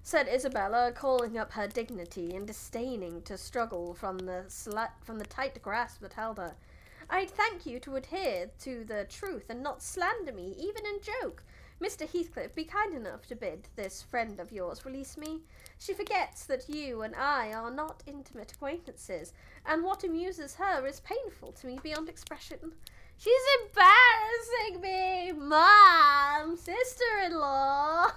Said Isabella, calling up her dignity and disdaining to struggle from the tight grasp that held her. I'd thank you to adhere to the truth and not slander me, even in joke. Mr. Heathcliff, be kind enough to bid this friend of yours release me. She forgets that you and I are not intimate acquaintances, and what amuses her is painful to me beyond expression. She's embarrassing me, Mom, sister-in-law.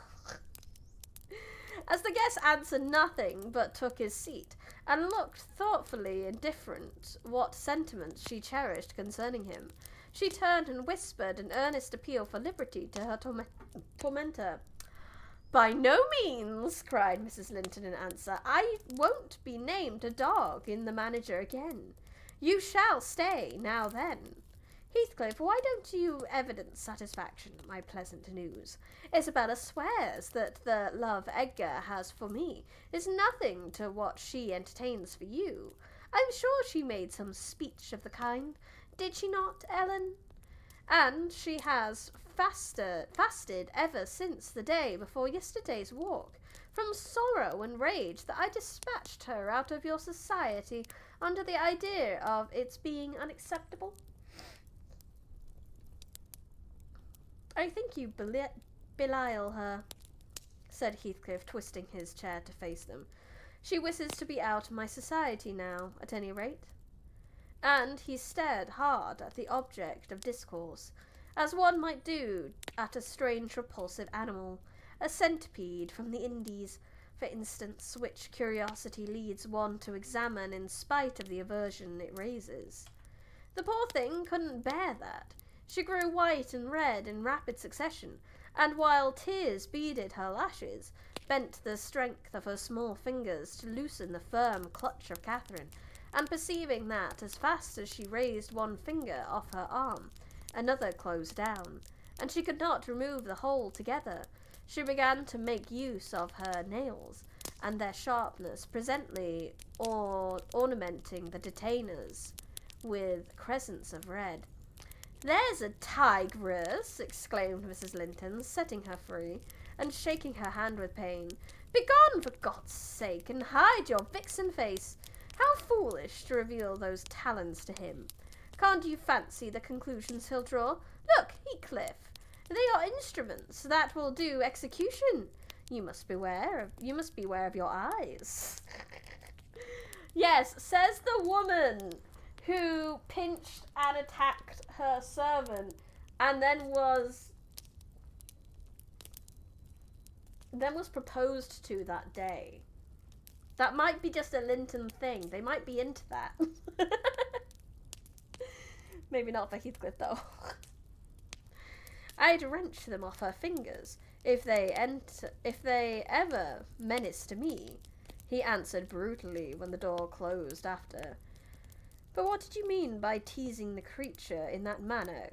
As the guest answered nothing but took his seat, and looked thoughtfully indifferent what sentiments she cherished concerning him, she turned and whispered an earnest appeal for liberty to her tormentor. By no means, cried Mrs. Linton in answer. I won't be named a dog in the manager again. You shall stay, now then. Heathcliff, why don't you evidence satisfaction at my pleasant news? Isabella swears that the love Edgar has for me is nothing to what she entertains for you. I'm sure she made some speech of the kind. Did she not, Ellen? And she has fasted ever since the day before yesterday's walk, from sorrow and rage that I dispatched her out of your society under the idea of its being unacceptable. I think you belie her, said Heathcliff, twisting his chair to face them. She wishes to be out of my society now, at any rate. And he stared hard at the object of discourse, as one might do at a strange repulsive animal, a centipede from the Indies, for instance, which curiosity leads one to examine in spite of the aversion it raises. The poor thing couldn't bear that. She grew white and red in rapid succession, and while tears beaded her lashes, bent the strength of her small fingers to loosen the firm clutch of Catherine, and perceiving that, as fast as she raised one finger off her arm, another closed down, and she could not remove the whole together, she began to make use of her nails, and their sharpness presently ornamenting the detainers with crescents of red. There's a tigress, exclaimed Mrs. Linton, setting her free, and shaking her hand with pain. Begone, for God's sake, and hide your vixen face. How foolish to reveal those talons to him. Can't you fancy the conclusions he'll draw? Look, Heathcliff, they are instruments that will do execution. You must beware of your eyes. Yes, says the woman who pinched and attacked her servant and then was proposed to that day. That might be just a Linton thing. They might be into that. Maybe not for Heathcliff, though. I'd wrench them off her fingers if they ever menaced me, he answered brutally when the door closed after. But what did you mean by teasing the creature in that manner?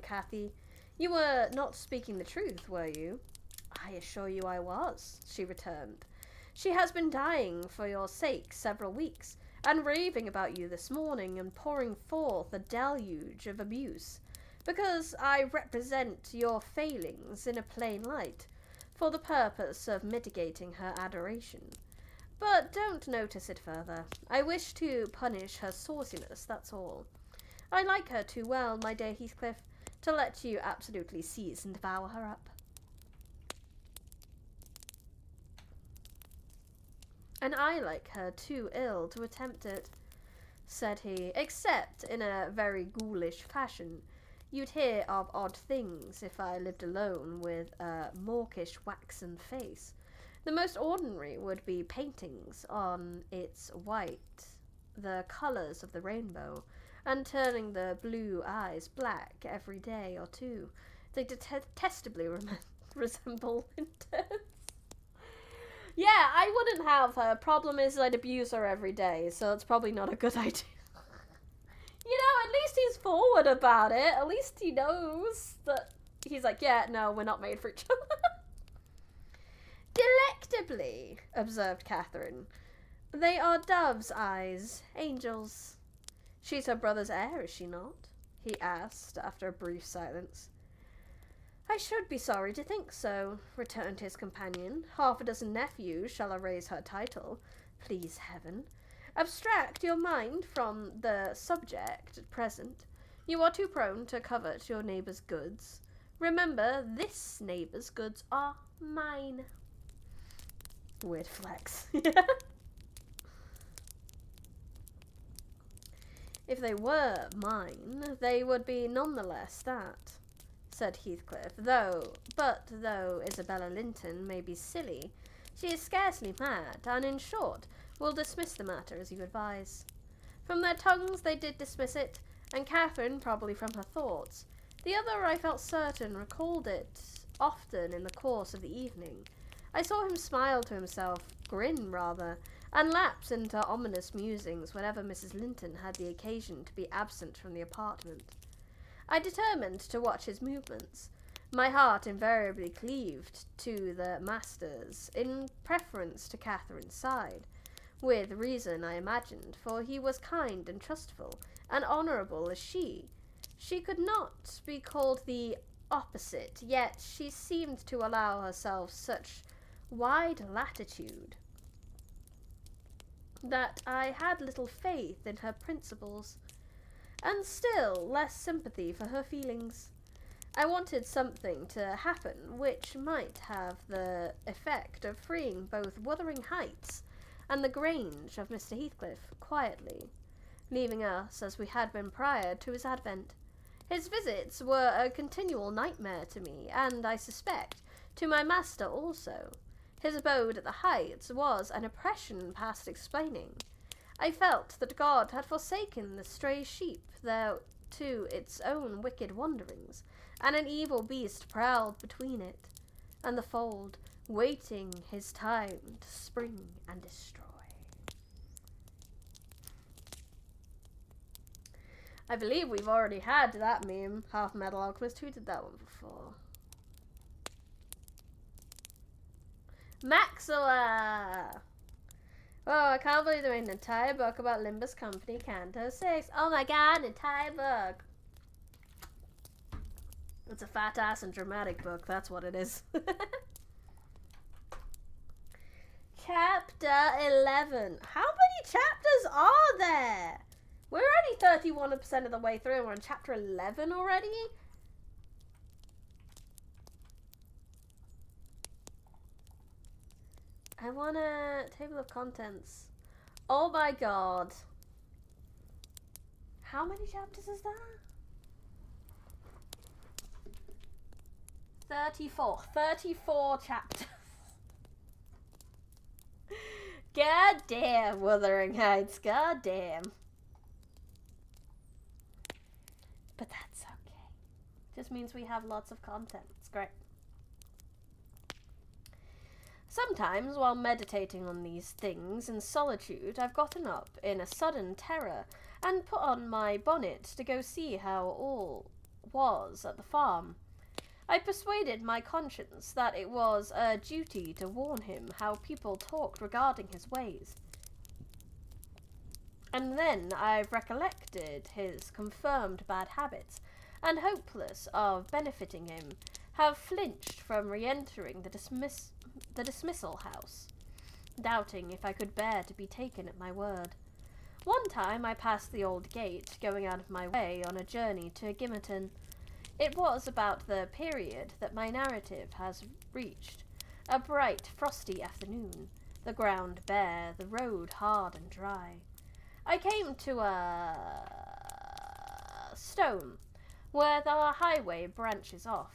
Cathy? You were not speaking the truth, were you? I assure you I was, she returned. She has been dying for your sake several weeks, and raving about you this morning, and pouring forth a deluge of abuse, because I represent your failings in a plain light, for the purpose of mitigating her adoration. But don't notice it further. I wish to punish her sauciness, that's all. I like her too well, my dear Heathcliff, to let you absolutely seize and devour her up. And I like her too ill to attempt it, said he, except in a very ghoulish fashion. You'd hear of odd things if I lived alone with a mawkish waxen face. The most ordinary would be paintings on its white, the colours of the rainbow, and turning the blue eyes black every day or two. They detestably resemble winters. Yeah, I wouldn't have her. Problem is I'd abuse her every day, so it's probably not a good idea. You know, at least he's forward about it. At least he knows that he's like, yeah, no, we're not made for each other. Delectably, observed Catherine. They are dove's eyes, angels. She's her brother's heir, is she not? He asked after a brief silence. I should be sorry to think so, returned his companion. Half a dozen nephews shall erase her title, please heaven. Abstract your mind from the subject at present. You are too prone to covet your neighbour's goods. Remember, this neighbour's goods are mine. Weird flex. If they were mine, they would be nonetheless that, said Heathcliff, though Isabella Linton may be silly, she is scarcely mad, and in short, will dismiss the matter as you advise. From their tongues they did dismiss it, and Catherine probably from her thoughts. The other, I felt certain, recalled it often in the course of the evening. I saw him smile to himself, grin rather, and lapse into ominous musings whenever Mrs. Linton had the occasion to be absent from the apartment. I determined to watch his movements. My heart invariably cleaved to the master's, in preference to Catherine's side, with reason, I imagined, for he was kind and trustful, and honourable as she. She could not be called the opposite, yet she seemed to allow herself such wide latitude that I had little faith in her principles, and still less sympathy for her feelings. I wanted something to happen which might have the effect of freeing both Wuthering Heights and the Grange of Mr. Heathcliff quietly, leaving us as we had been prior to his advent. His visits were a continual nightmare to me, and, I suspect, to my master also. His abode at the Heights was an oppression past explaining. I felt that God had forsaken the stray sheep there to its own wicked wanderings, and an evil beast prowled between it and the fold, waiting his time to spring and destroy. I believe we've already had that meme, Half Metal Alchemist. Who did that one before? Maxilla! Oh, I can't believe they made an entire book about Limbus Company Canto 6. Oh my god, an entire book! It's a fat ass and dramatic book, that's what it is. Chapter 11. How many chapters are there? We're already 31% of the way through and we're on chapter 11 already? I want a table of contents. Oh my god. How many chapters is that? 34. 34 chapters. God damn, Wuthering Heights. God damn. But that's okay. Just means we have lots of content. It's great. Sometimes, while meditating on these things in solitude, I've gotten up in a sudden terror and put on my bonnet to go see how all was at the farm. I persuaded my conscience that it was a duty to warn him how people talked regarding his ways. And then I've recollected his confirmed bad habits, and hopeless of benefiting him, have flinched from re-entering the dismissal house. doubting if I could bear to be taken at my word. One time I passed the old gate, going out of my way on a journey to Gimmerton. It was about the period that my narrative has reached. A bright, frosty afternoon, the ground bare, the road hard and dry. I came to a stone where the highway branches off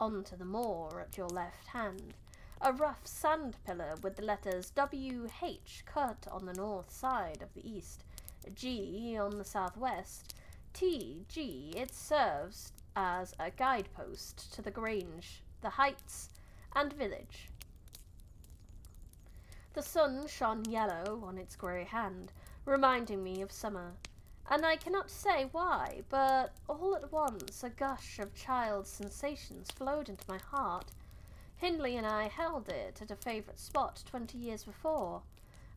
onto the moor at your left hand. A rough sand pillar with the letters WH cut on the north side of the east, G on the southwest, TG. It serves as a guidepost to the Grange, the Heights, and village. The sun shone yellow on its grey hand, reminding me of summer, and I cannot say why, but all at once a gush of child's sensations flowed into my heart. Hindley and I held it at a favourite spot 20 years before.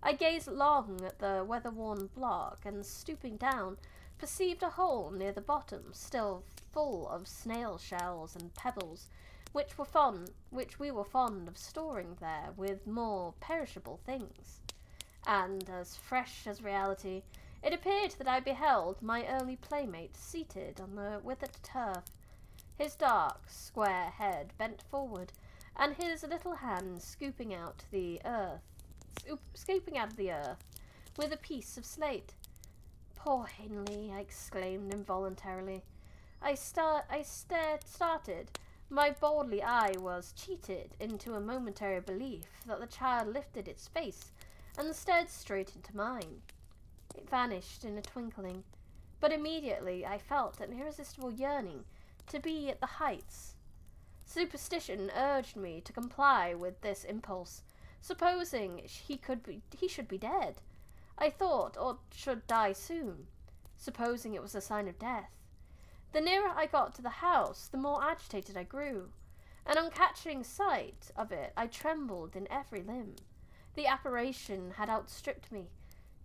I gazed long at the weather-worn block, and stooping down, perceived a hole near the bottom, still full of snail shells and pebbles, which we were fond of storing there with more perishable things. And, as fresh as reality, it appeared that I beheld my early playmate seated on the withered turf, his dark, square head bent forward, and his little hand scooping out of the earth with a piece of slate. Poor Hindley, I exclaimed involuntarily. I started. My bodily eye was cheated into a momentary belief that the child lifted its face and stared straight into mine. It vanished in a twinkling, but immediately I felt an irresistible yearning to be at the Heights. Superstition urged me to comply with this impulse, supposing he should be dead, I thought, or should die soon, supposing it was a sign of death. The nearer I got to the house, the more agitated I grew, and on catching sight of it, I trembled in every limb. The apparition had outstripped me.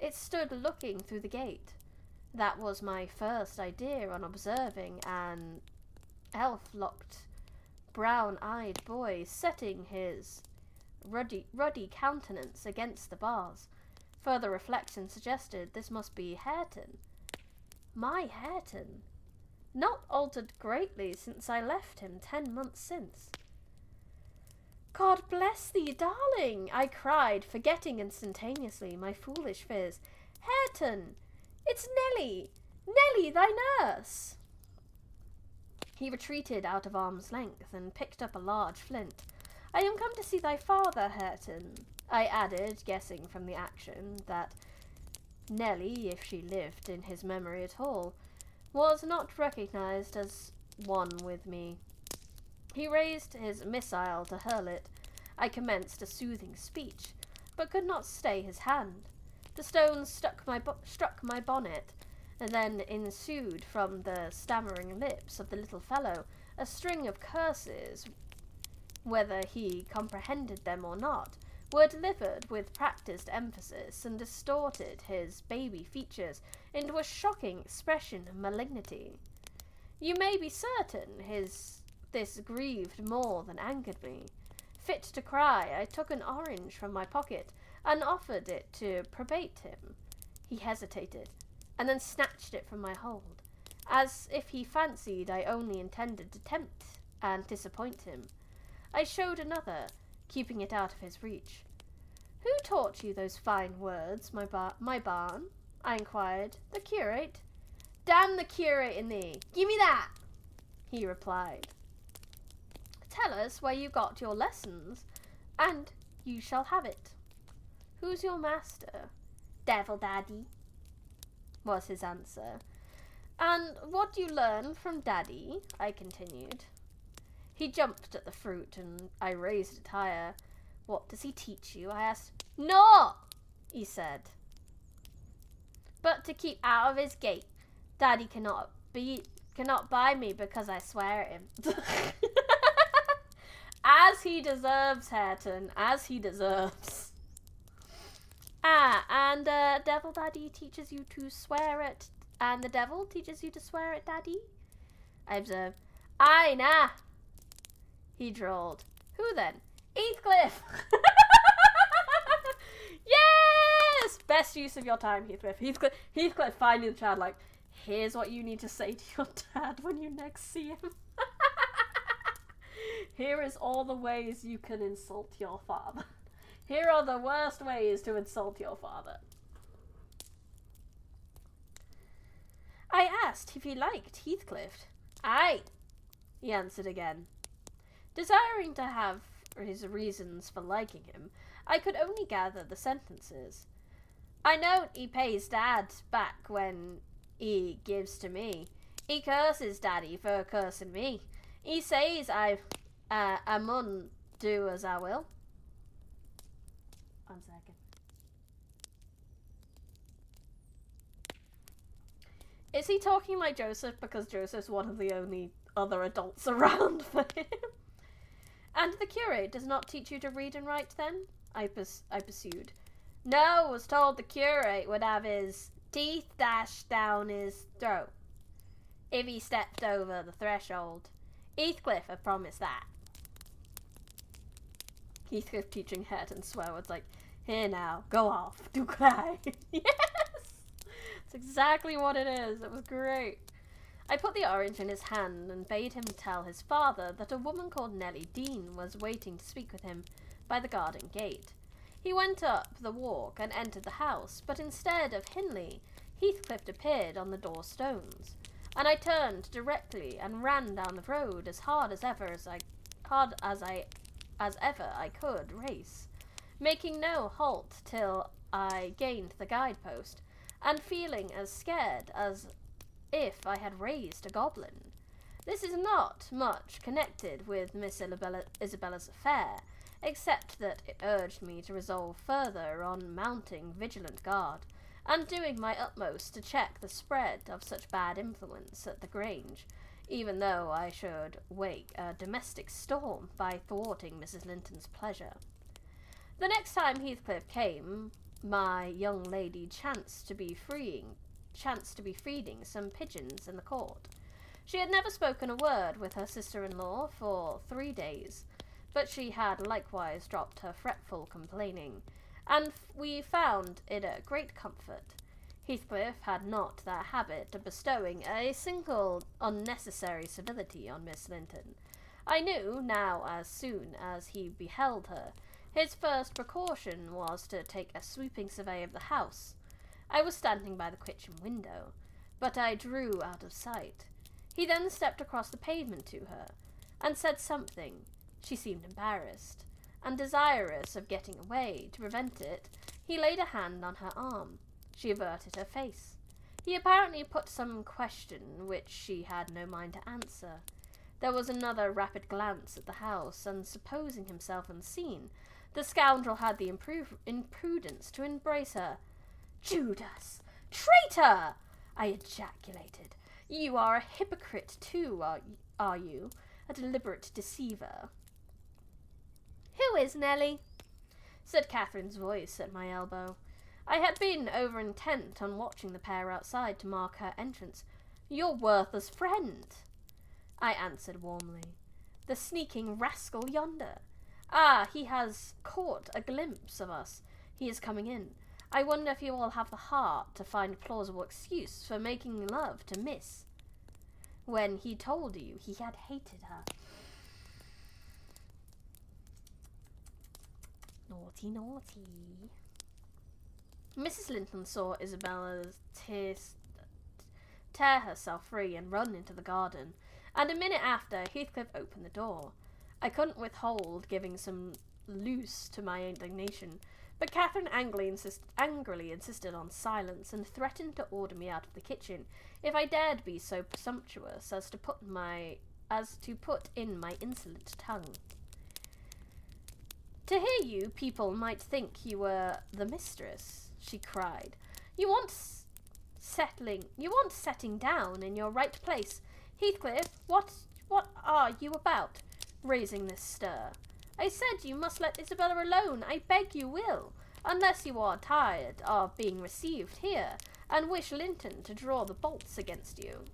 It stood looking through the gate. That was my first idea on observing an elf-locked, brown-eyed boy setting his ruddy countenance against the bars. Further reflection suggested this must be Hareton. My Hareton! Not altered greatly since I left him 10 months since. God bless thee, darling! I cried, forgetting instantaneously my foolish fears. Hareton! It's Nelly! Nelly, thy nurse! He retreated out of arm's length and picked up a large flint. I am come to see thy father, Hareton, I added, guessing from the action that Nelly, if she lived in his memory at all, was not recognized as one with me. He raised his missile to hurl it. I commenced a soothing speech, but could not stay his hand. The stone struck my bonnet, and then ensued from the stammering lips of the little fellow a string of curses. Whether he comprehended them or not, were delivered with practised emphasis, and distorted his baby features into a shocking expression of malignity. You may be certain this grieved more than angered me. Fit to cry, I took an orange from my pocket and offered it to probate him. He hesitated, and then snatched it from my hold, as if he fancied I only intended to tempt and disappoint him. I showed another, keeping it out of his reach. Who taught you those fine words, my barn? I inquired. The curate. Damn the curate in thee! Give me that! He replied. Tell us where you got your lessons, and you shall have it. Who's your master? Devil Daddy, was his answer. And what do you learn from Daddy? I continued. He jumped at the fruit, and I raised it higher. What does he teach you? I asked. No, he said. But to keep out of his gate. Daddy cannot buy me because I swear at him. As he deserves, Hareton, as he deserves. And Devil Daddy teaches you to swear at, and the devil teaches you to swear at Daddy? I observed. Aye, nah. He drawled. Who then? Heathcliff! use of your time, Heathcliff. Heathcliff finding the child, like, here's what you need to say to your dad when you next see him. Here is all the ways you can insult your father. Here are the worst ways to insult your father. I asked if he liked Heathcliff. Aye, he answered again. Desiring to have his reasons for liking him, I could only gather the sentences. I know he pays Dad back when he gives to me. He curses Daddy for cursing me. He says I mun do as I will. 1 second. Is he talking like Joseph because Joseph's one of the only other adults around for him? And the curate does not teach you to read and write then? I pursued. No, was told the curate would have his teeth dashed down his throat if he stepped over the threshold. Heathcliff had promised that. Heathcliff teaching Hareton swear words like, here now, go off, do cry. Yes! That's exactly what it is. It was great. I put the orange in his hand and bade him tell his father that a woman called Nellie Dean was waiting to speak with him by the garden gate. He went up the walk and entered the house, but instead of Hindley, Heathcliff appeared on the door stones, and I turned directly and ran down the road as hard as ever I could race, making no halt till I gained the guidepost, and feeling as scared as if I had raised a goblin. This is not much connected with Miss Isabella's affair, except that it urged me to resolve further on mounting vigilant guard, and doing my utmost to check the spread of such bad influence at the Grange, even though I should wake a domestic storm by thwarting Mrs. Linton's pleasure. The next time Heathcliff came, my young lady chanced to be feeding some pigeons in the court. She had never spoken a word with her sister-in-law for 3 days, but she had likewise dropped her fretful complaining, and we found it a great comfort. Heathcliff had not that habit of bestowing a single unnecessary civility on Miss Linton. I knew now as soon as he beheld her, his first precaution was to take a sweeping survey of the house. I was standing by the kitchen window, but I drew out of sight. He then stepped across the pavement to her, and said something. She seemed embarrassed, and desirous of getting away. To prevent it, he laid a hand on her arm. She averted her face. He apparently put some question which she had no mind to answer. There was another rapid glance at the house, and supposing himself unseen, the scoundrel had the imprudence to embrace her. "Judas! Traitor!" I ejaculated. "You are a hypocrite too, are you? A deliberate deceiver." "Who is Nellie?" said Catherine's voice at my elbow. I had been over intent on watching the pair outside to mark her entrance. "Your worthless friend," I answered warmly. "The sneaking rascal yonder. Ah, he has caught a glimpse of us. He is coming in. I wonder if you all have the heart to find a plausible excuse for making love to Miss, when he told you he had hated her." Naughty, naughty. Mrs. Linton saw Isabella tear herself free and run into the garden, and a minute after Heathcliff opened the door. I couldn't withhold giving some loose to my indignation, but Catherine angrily insisted on silence, and threatened to order me out of the kitchen if I dared be so presumptuous as to put in my insolent tongue. "To hear you, people might think you were the mistress," she cried. You want setting down in your right place. Heathcliff, what are you about, raising this stir? I said you must let Isabella alone. I beg you will, unless you are tired of being received here, and wish Linton to draw the bolts against you."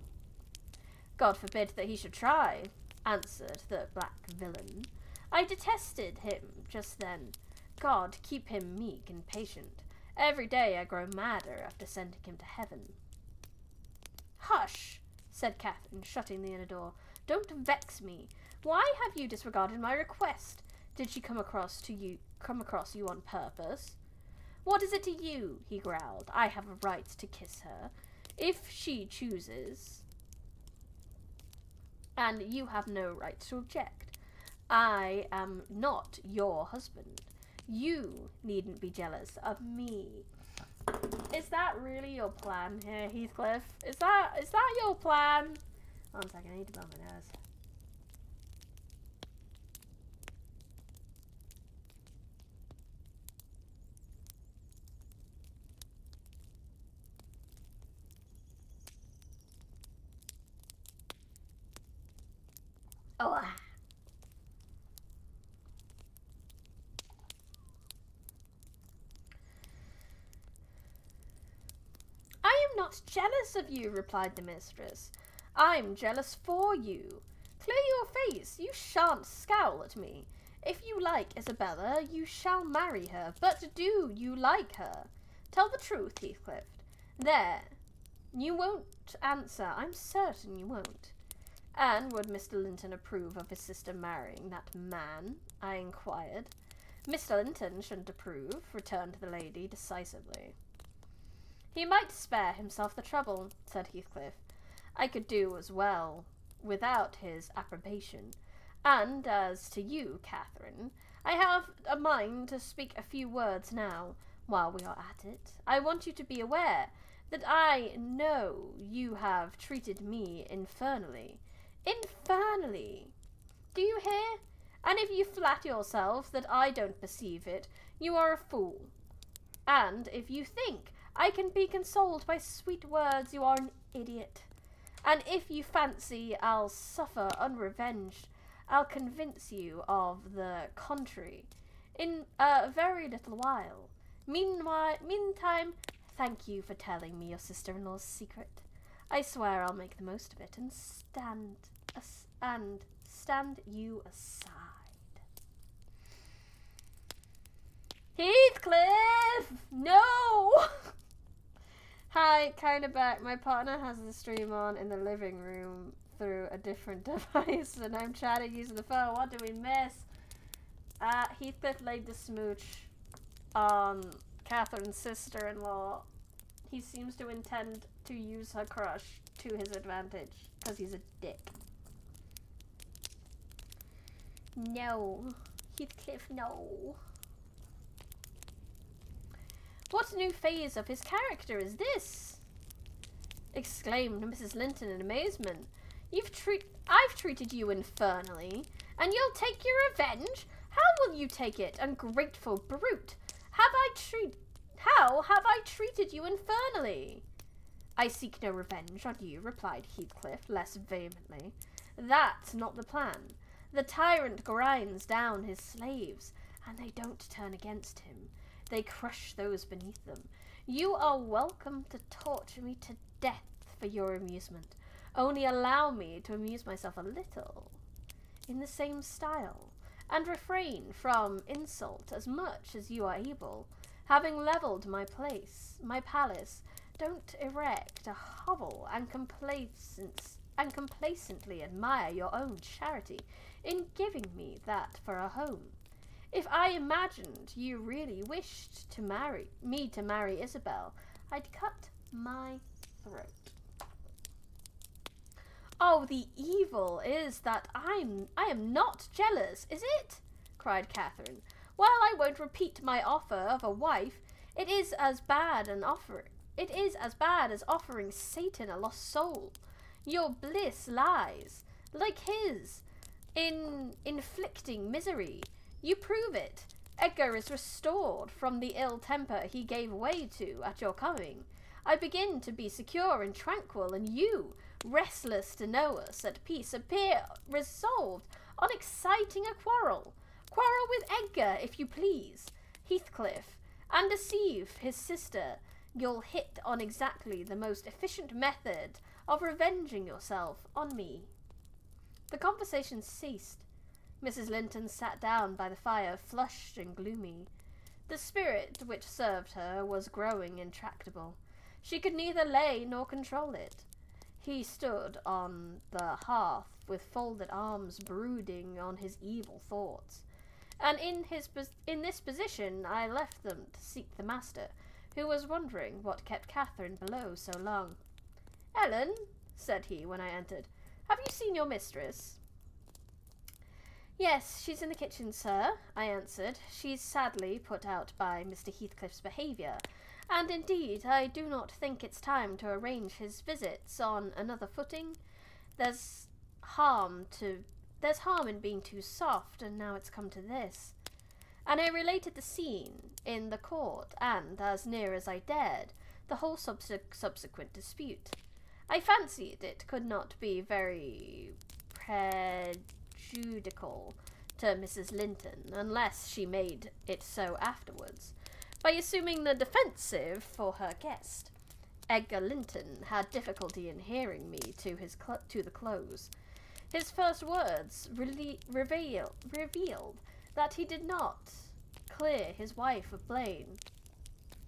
"God forbid that he should try," answered the black villain. I detested him just then. God keep him meek and patient. Every day I grow madder after sending him to heaven. Hush, said Catherine, shutting the inner door. Don't vex me. Why have you disregarded my request? Did she come across you on purpose? What is it to you? He growled. I have a right to kiss her, if she chooses, and you have no right to object. I am not your husband. You needn't be jealous of me. Is that really your plan here, Heathcliff? Is that your plan? One second, I need to blow my nose. Oh. I am not jealous of you, replied the mistress. I'm jealous for you. Clear your face. You shan't scowl at me. If you like Isabella, you shall marry her. But do you like her? Tell the truth, Heathcliff. There. You won't answer. I'm certain you won't. And would Mr. Linton approve of his sister marrying that man? I inquired. Mr. Linton shouldn't approve, returned the lady decisively. He might spare himself the trouble, said Heathcliff. I could do as well without his approbation. And as to you, Catherine, I have a mind to speak a few words now, while we are at it. I want you to be aware that I know you have treated me infernally. Infernally! Do you hear? And if you flatter yourself that I don't perceive it, you are a fool. And if you think I can be consoled by sweet words, you are an idiot. And if you fancy I'll suffer unrevenged, I'll convince you of the contrary in a very little while. Meantime, thank you for telling me your sister-in-law's secret. I swear I'll make the most of it and stand you aside. Heathcliff! No! Hi, kinda back. My partner has the stream on in the living room through a different device, and I'm chatting using the phone. What do we miss? Heathcliff laid the smooch on Catherine's sister-in-law. He seems to intend to use her crush to his advantage, because he's a dick. No. Heathcliff, no. What new phase of his character is this? Exclaimed Mrs. Linton in amazement. I've treated you infernally, and you'll take your revenge? How will you take it, ungrateful brute? How have I treated you infernally? I seek no revenge on you, replied Heathcliff less vehemently. That's not the plan. The tyrant grinds down his slaves, and they don't turn against him. They crush those beneath them. You are welcome to torture me to death for your amusement. Only allow me to amuse myself a little in the same style, and refrain from insult as much as you are able. Having levelled my palace, don't erect a hovel and complacently admire your own charity in giving me that for a home. If I imagined you really wished to marry Isabel, I'd cut my throat. Oh, the evil is that I am not jealous, is it? Cried Catherine. Well, I won't repeat my offer of a wife. It is as bad as offering Satan a lost soul. Your bliss lies, like his, in inflicting misery. You prove it. Edgar is restored from the ill temper he gave way to at your coming. I begin to be secure and tranquil, and you, restless to know us at peace, appear resolved on exciting a quarrel. Quarrel with Edgar, if you please, Heathcliff, and deceive his sister. You'll hit on exactly the most efficient method of revenging yourself on me. The conversation ceased. Mrs. Linton sat down by the fire, flushed and gloomy. The spirit which served her was growing intractable. She could neither lay nor control it. He stood on the hearth with folded arms, brooding on his evil thoughts. And in this position I left them to seek the master, who was wondering what kept Catherine below so long. "Ellen," said he when I entered, "have you seen your mistress?" "Yes, she's in the kitchen, sir," I answered. "She's sadly put out by Mr. Heathcliff's behaviour, and indeed I do not think it's time to arrange his visits on another footing. There's harm in being too soft, and now it's come to this." And I related the scene in the court, and, as near as I dared, the whole subsequent dispute. I fancied it could not be very prejudicial to Mrs. Linton, unless she made it so afterwards, by assuming the defensive for her guest. Edgar Linton had difficulty in hearing me to the close. His first words revealed that he did not clear his wife of blame.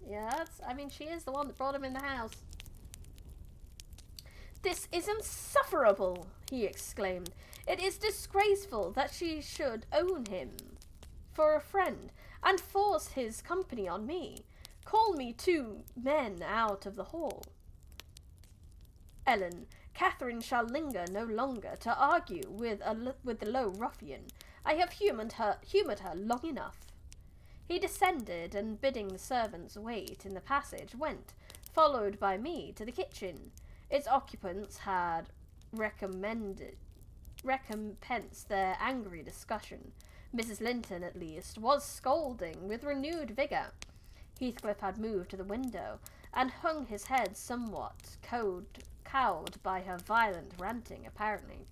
Yes, I mean, she is the one that brought him in the house. "This is insufferable," he exclaimed. "It is disgraceful that she should own him for a friend, and force his company on me. Call me 2 men out of the hall. Ellen, Catherine shall linger no longer to argue with the low ruffian. I have humoured her long enough." He descended, and bidding the servants wait in the passage, went, followed by me, to the kitchen. Its occupants had recompensed their angry discussion. Mrs. Linton, at least, was scolding with renewed vigour. Heathcliff had moved to the window, and hung his head somewhat cowed by her violent rating, apparently.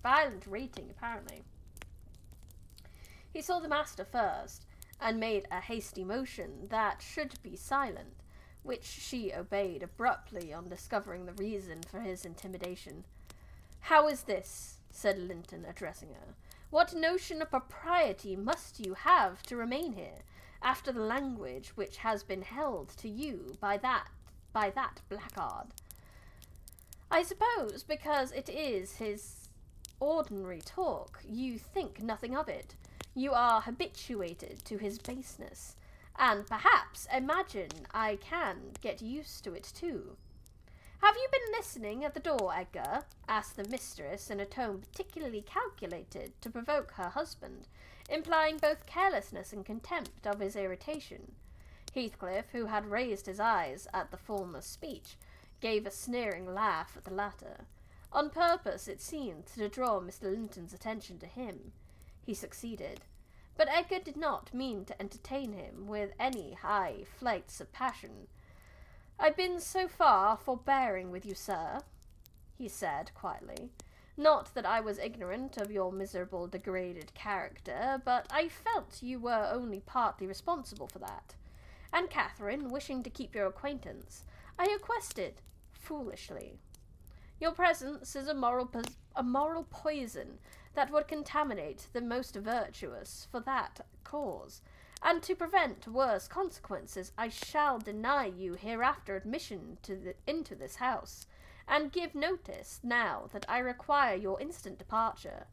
He saw the master first, and made a hasty motion that should be silent, which she obeyed abruptly on discovering the reason for his intimidation. "How is this?" said Linton, addressing her. "What notion of propriety must you have to remain here, after the language which has been held to you by that blackguard?" "I suppose because it is his ordinary talk, you think nothing of it. You are habituated to his baseness, and perhaps imagine I can get used to it too." "Have you been listening at the door, Edgar?" asked the mistress in a tone particularly calculated to provoke her husband, implying both carelessness and contempt of his irritation. Heathcliff, who had raised his eyes at the former's speech, gave a sneering laugh at the latter, on purpose, it seemed, to draw Mr. Linton's attention to him. He succeeded, but Edgar did not mean to entertain him with any high flights of passion. "I've been so far forbearing with you, sir," he said quietly. "Not that I was ignorant of your miserable, degraded character, but I felt you were only partly responsible for that. And Catherine, wishing to keep your acquaintance, I requested, foolishly. Your presence is a moral poison that would contaminate the most virtuous for that cause, and to prevent worse consequences, I shall deny you hereafter admission into this house, and give notice now that I require your instant departure.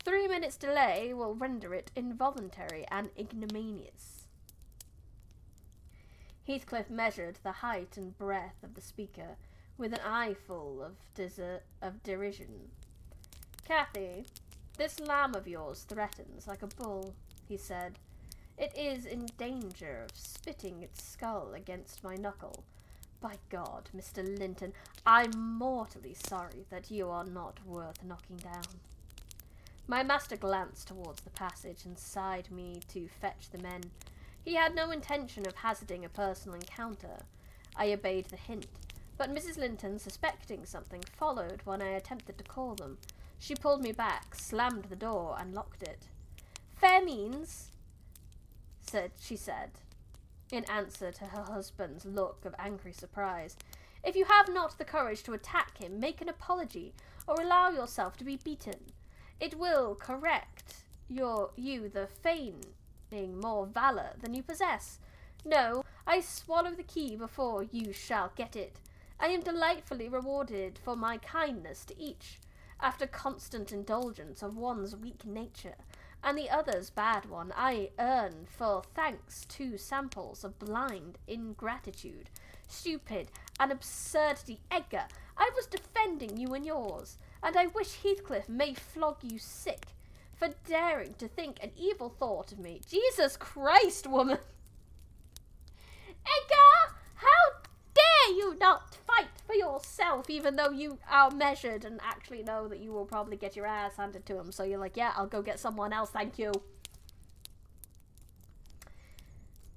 3 minutes' delay will render it involuntary and ignominious." Heathcliff measured the height and breadth of the speaker with an eyeful of derision. "Cathy, this lamb of yours threatens like a bull," he said. "It is in danger of spitting its skull against my knuckle. By God, Mr. Linton, I'm mortally sorry that you are not worth knocking down." My master glanced towards the passage and sighed me to fetch the men. He had no intention of hazarding a personal encounter. I obeyed the hint, but Mrs. Linton, suspecting something, followed when I attempted to call them. She pulled me back, slammed the door, and locked it. "Fair means," she said, in answer to her husband's look of angry surprise. "If you have not the courage to attack him, make an apology, or allow yourself to be beaten. It will correct you the feigning more valour than you possess. No, I swallow the key before you shall get it. I am delightfully rewarded for my kindness to each, after constant indulgence of one's weak nature, and the other's bad one. I earn for thanks 2 samples of blind ingratitude, stupid, and absurdity. Edgar, I was defending you and yours, and I wish Heathcliff may flog you sick for daring to think an evil thought of me. Jesus Christ, woman! Edgar, how dare you not fight for yourself, even though you are measured and actually know that you will probably get your ass handed to him. So you're like, yeah, I'll go get someone else, thank you.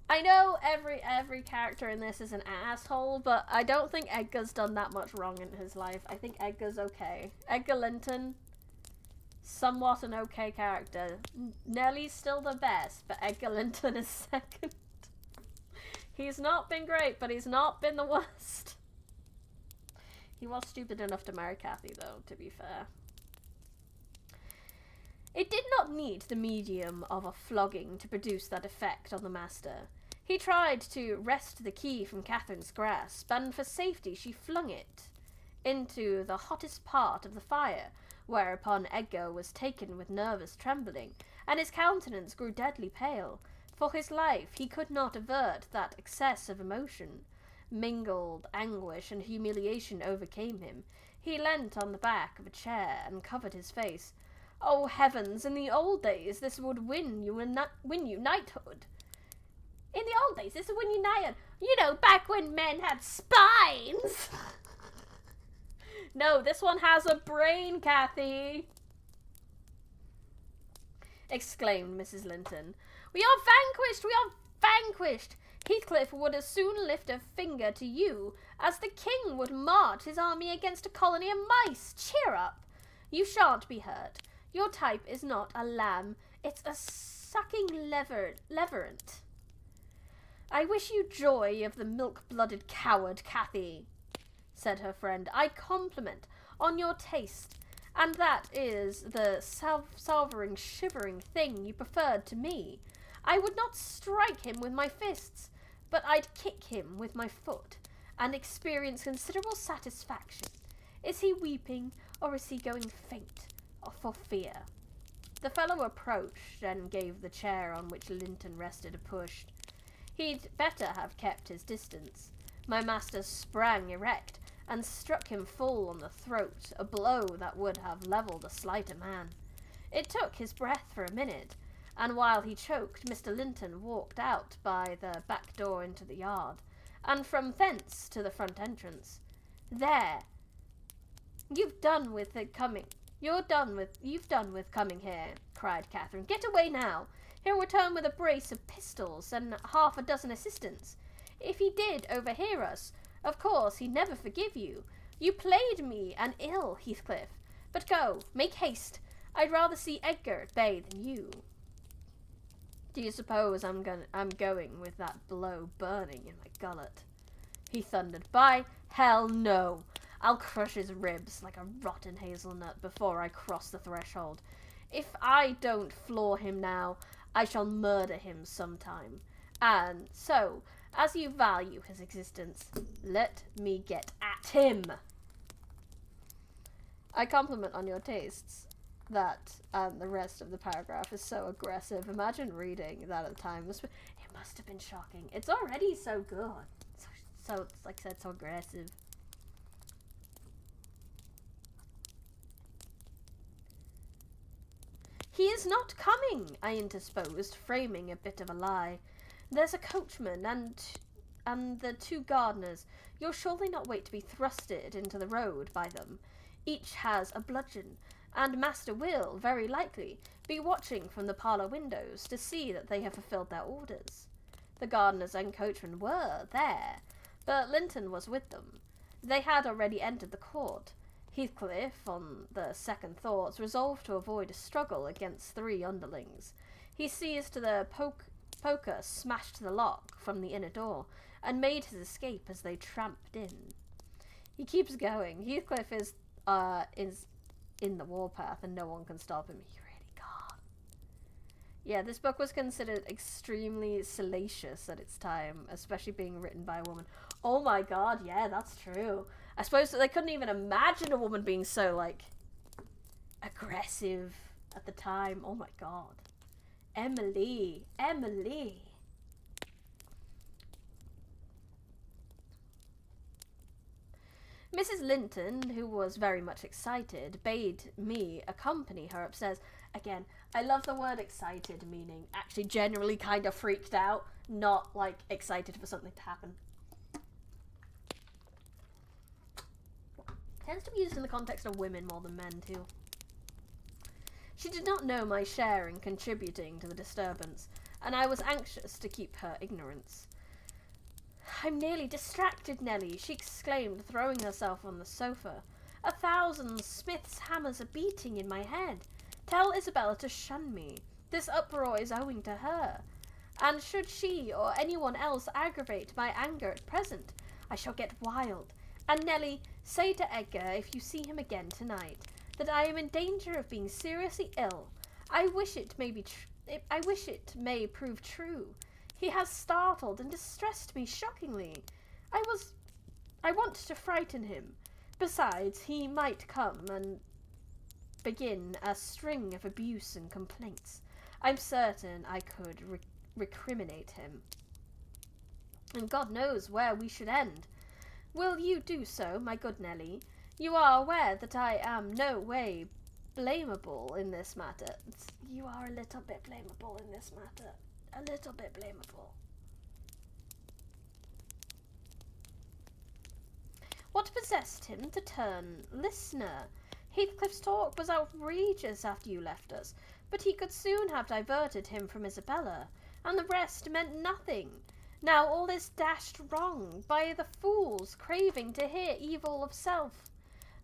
I know every character in this is an asshole, but I don't think Edgar's done that much wrong in his life. I think Edgar's okay. Edgar Linton, somewhat an okay character. Nellie's still the best, but Edgar Linton is second. He's not been great, but he's not been the worst. He was stupid enough to marry Kathy, though, to be fair. It did not need the medium of a flogging to produce that effect on the master. He tried to wrest the key from Catherine's grasp, and for safety she flung it into the hottest part of the fire, whereupon Edgar was taken with nervous trembling, and his countenance grew deadly pale. For his life he could not avert that excess of emotion. Mingled anguish and humiliation overcame him. He leant on the back of a chair and covered his face. Oh heavens, in the old days this would win you knighthood. In the old days this would win you knighthood. You know, back when men had spines. No, this one has a brain, Kathy, exclaimed Mrs. Linton. We are vanquished! We are vanquished! Heathcliff would as soon lift a finger to you as the king would march his army against a colony of mice. Cheer up! You shan't be hurt. Your type is not a lamb. It's a sucking leverant. I wish you joy of the milk-blooded coward, Kathy, said her friend. I compliment on your taste, and that is the salvering, shivering thing you preferred to me. I would not strike him with my fists, but I'd kick him with my foot, and experience considerable satisfaction. Is he weeping, or is he going faint, or for fear? The fellow approached, and gave the chair on which Linton rested a push. He'd better have kept his distance. My master sprang erect, and struck him full on the throat, a blow that would have levelled a slighter man. It took his breath for a minute, and while he choked, Mr. Linton walked out by the back door into the yard, and from thence to the front entrance. There! You've done with coming here, cried Catherine. Get away now! He'll return with a brace of pistols and 6 assistants. If he did overhear us, of course he'd never forgive you. You played me an ill, Heathcliff. But go, make haste. I'd rather see Edgar at bay than you. Do you suppose I'm going with that blow burning in my gullet? He thundered. By hell, no. I'll crush his ribs like a rotten hazelnut before I cross the threshold. If I don't floor him now, I shall murder him sometime. And so, as you value his existence, let me get at him. I compliment on your tastes. That and the rest of the paragraph is so aggressive. Imagine reading that at the time. It must have been shocking. It's already so good. So like I said, so aggressive. He is not coming, I interposed, framing a bit of a lie. There's a coachman and the 2 gardeners. You'll surely not wait to be thrusted into the road by them. Each has a bludgeon, and master will, very likely, be watching from the parlour windows to see that they have fulfilled their orders. The gardeners and coachman were there, but Linton was with them. They had already entered the court. Heathcliff, on the second thoughts, resolved to avoid a struggle against 3 underlings. He seized the poker, smashed the lock from the inner door, and made his escape as they tramped in. He keeps going. Heathcliff is in the warpath, and no one can stop him. He really can't. Yeah, this book was considered extremely salacious at its time, especially being written by a woman. Oh my god, yeah, that's true. I suppose they couldn't even imagine a woman being so, like, aggressive at the time. Oh my god. Emily. Mrs. Linton, who was very much excited, bade me accompany her upstairs. Again, I love the word excited, meaning actually generally kind of freaked out, not like excited for something to happen. Tends to be used in the context of women more than men too. She did not know my share in contributing to the disturbance, and I was anxious to keep her ignorance. I'm nearly distracted, Nelly, she exclaimed, throwing herself on the sofa. 1,000 Smith's hammers are beating in my head. Tell Isabella to shun me. This uproar is owing to her. And should she or anyone else aggravate my anger at present, I shall get wild. And Nelly, say to Edgar, if you see him again tonight, that I am in danger of being seriously ill. I wish it may prove true. He has startled and distressed me shockingly. I want to frighten him. Besides, he might come and begin a string of abuse and complaints. I'm certain I could recriminate him. And God knows where we should end. Will you do so, my good Nelly? You are aware that I am no way blamable in this matter. You are a little bit blamable in this matter. A little bit blamable. What possessed him to turn listener? Heathcliff's talk was outrageous after you left us, but he could soon have diverted him from Isabella, and the rest meant nothing. Now all is dashed wrong by the fool's craving to hear evil of self,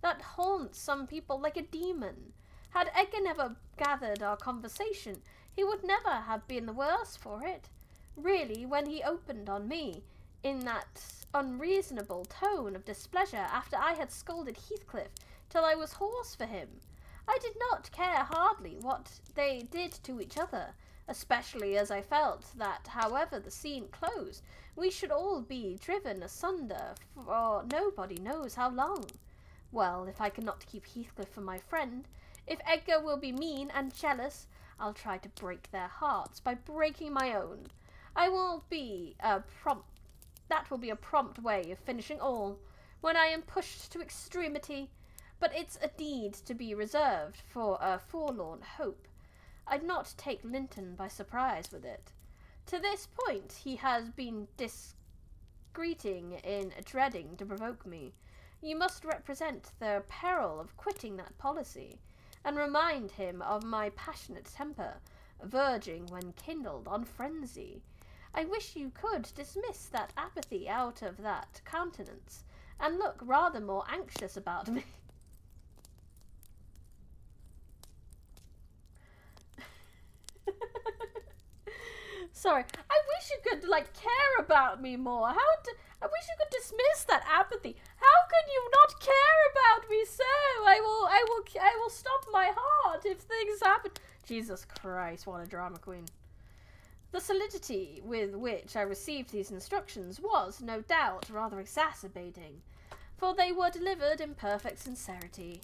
that haunts some people like a demon. Had Edgar never gathered our conversation, he would never have been the worse for it. Really, when he opened on me, in that unreasonable tone of displeasure after I had scolded Heathcliff till I was hoarse for him, I did not care hardly what they did to each other, especially as I felt that, however the scene closed, we should all be driven asunder for nobody knows how long. Well, if I cannot keep Heathcliff for my friend, if Edgar will be mean and jealous, I'll try to break their hearts by breaking my own. That will be a prompt way of finishing all, when I am pushed to extremity, but it's a deed to be reserved for a forlorn hope. I'd not take Linton by surprise with it. To this point he has been discreeting in dreading to provoke me. You must represent the peril of quitting that policy, and remind him of my passionate temper, verging when kindled on frenzy. I wish you could dismiss that apathy out of that countenance, and look rather more anxious about me. Sorry, I wish you could, care about me more. I wish you could dismiss that apathy. How can you not care about me so? I will stop my heart if things happen. Jesus Christ, what a drama queen. The solidity with which I received these instructions was, no doubt, rather exacerbating, for they were delivered in perfect sincerity.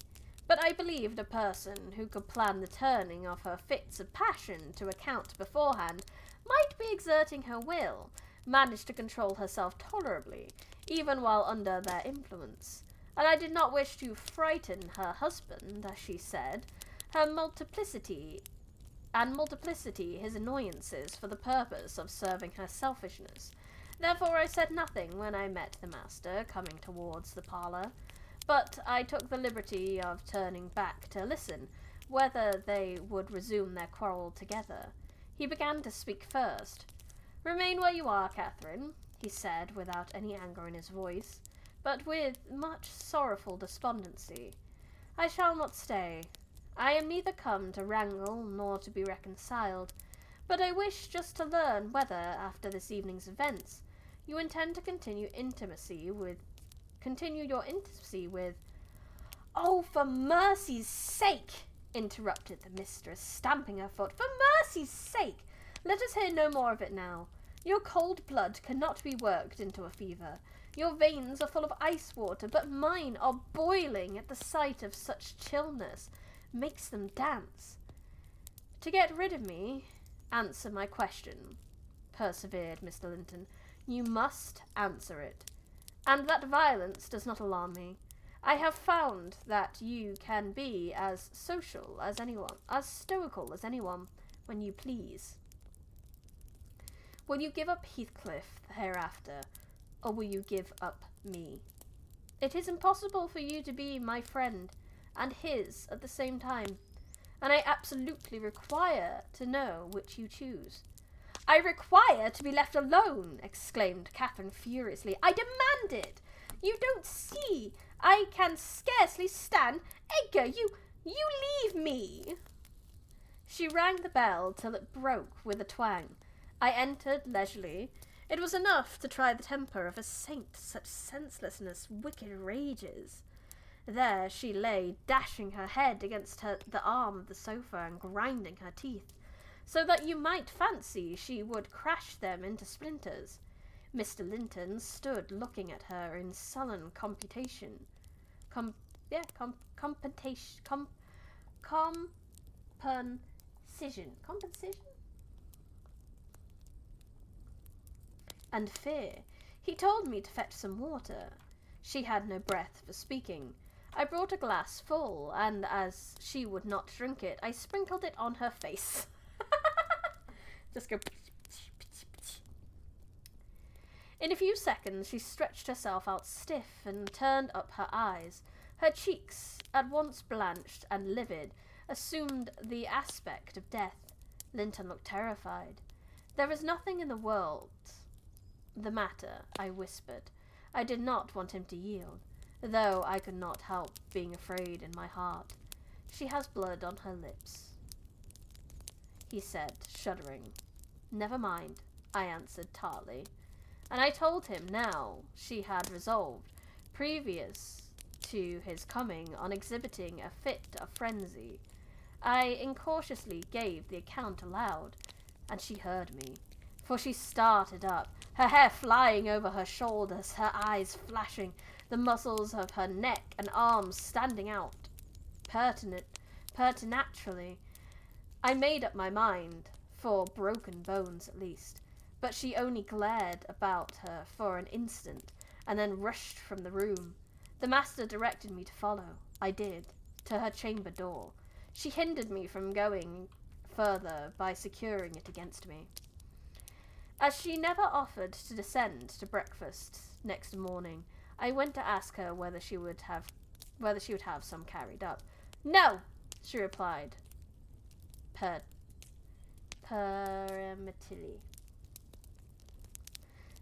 But I believed a person who could plan the turning of her fits of passion to account beforehand might be exerting her will, managed to control herself tolerably, even while under their influence. And I did not wish to frighten her husband, as she said, her multiplicity his annoyances for the purpose of serving her selfishness. Therefore I said nothing when I met the master coming towards the parlour, but I took the liberty of turning back to listen whether they would resume their quarrel together. He began to speak first. "Remain where you are, Catherine," he said, without any anger in his voice, but with much sorrowful despondency. "I shall not stay. I am neither come to wrangle nor to be reconciled, but I wish just to learn whether, after this evening's events, you intend to continue your intimacy with... Oh, for mercy's sake! interrupted the mistress, stamping her foot. For mercy's sake, let us hear no more of it now. Your cold blood cannot be worked into a fever. Your veins are full of ice water, but mine are boiling at the sight of such chillness. Makes them dance. To get rid of me, answer my question, persevered Mr. Linton. You must answer it. And that violence does not alarm me. I have found that you can be as social as anyone, as stoical as anyone, when you please. Will you give up Heathcliff hereafter, or will you give up me? It is impossible for you to be my friend and his at the same time, and I absolutely require to know which you choose. I require to be left alone, exclaimed Catherine furiously. I demand it. You don't see. I can scarcely stand. Edgar, you leave me. She rang the bell till it broke with a twang. I entered leisurely. It was enough to try the temper of a saint, such senselessness, wicked rages. There she lay, dashing her head against the arm of the sofa and grinding her teeth, so that you might fancy she would crash them into splinters. Mr. Linton stood looking at her in sullen compensation. And fear. He told me to fetch some water. She had no breath for speaking. I brought a glass full, and as she would not drink it, I sprinkled it on her face. Just go. In a few seconds she stretched herself out stiff and turned up her eyes. Her cheeks, at once blanched and livid, assumed the aspect of death. Linton looked terrified. There is nothing in the world the matter, I whispered. I did not want him to yield, though I could not help being afraid in my heart. She has blood on her lips, he said, shuddering. Never mind, I answered tartly. And I told him now she had resolved, previous to his coming, on exhibiting a fit of frenzy. I incautiously gave the account aloud, and she heard me, for she started up, her hair flying over her shoulders, her eyes flashing, the muscles of her neck and arms standing out preternaturally. I made up my mind, for broken bones at least, but she only glared about her for an instant, and then rushed from the room. The master directed me to follow. I did, to her chamber door. She hindered me from going further by securing it against me. As she never offered to descend to breakfast next morning, I went to ask her whether she would have some carried up. No, she replied, peremptorily.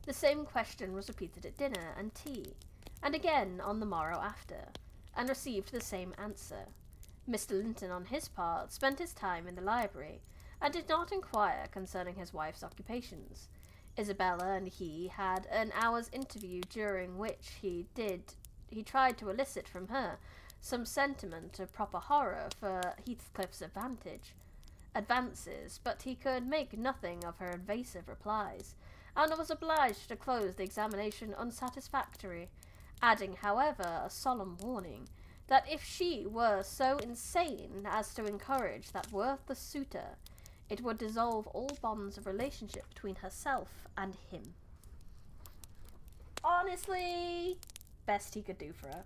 The same question was repeated at dinner and tea, and again on the morrow after, and received the same answer. Mr. Linton, on his part, spent his time in the library, and did not inquire concerning his wife's occupations. Isabella and he had an hour's interview, during which he tried to elicit from her some sentiment of proper horror for Heathcliff's advances, but he could make nothing of her evasive replies, and was obliged to close the examination unsatisfactory, adding, however, a solemn warning that if she were so insane as to encourage that worthless suitor, it would dissolve all bonds of relationship between herself and him. Honestly, best he could do for her.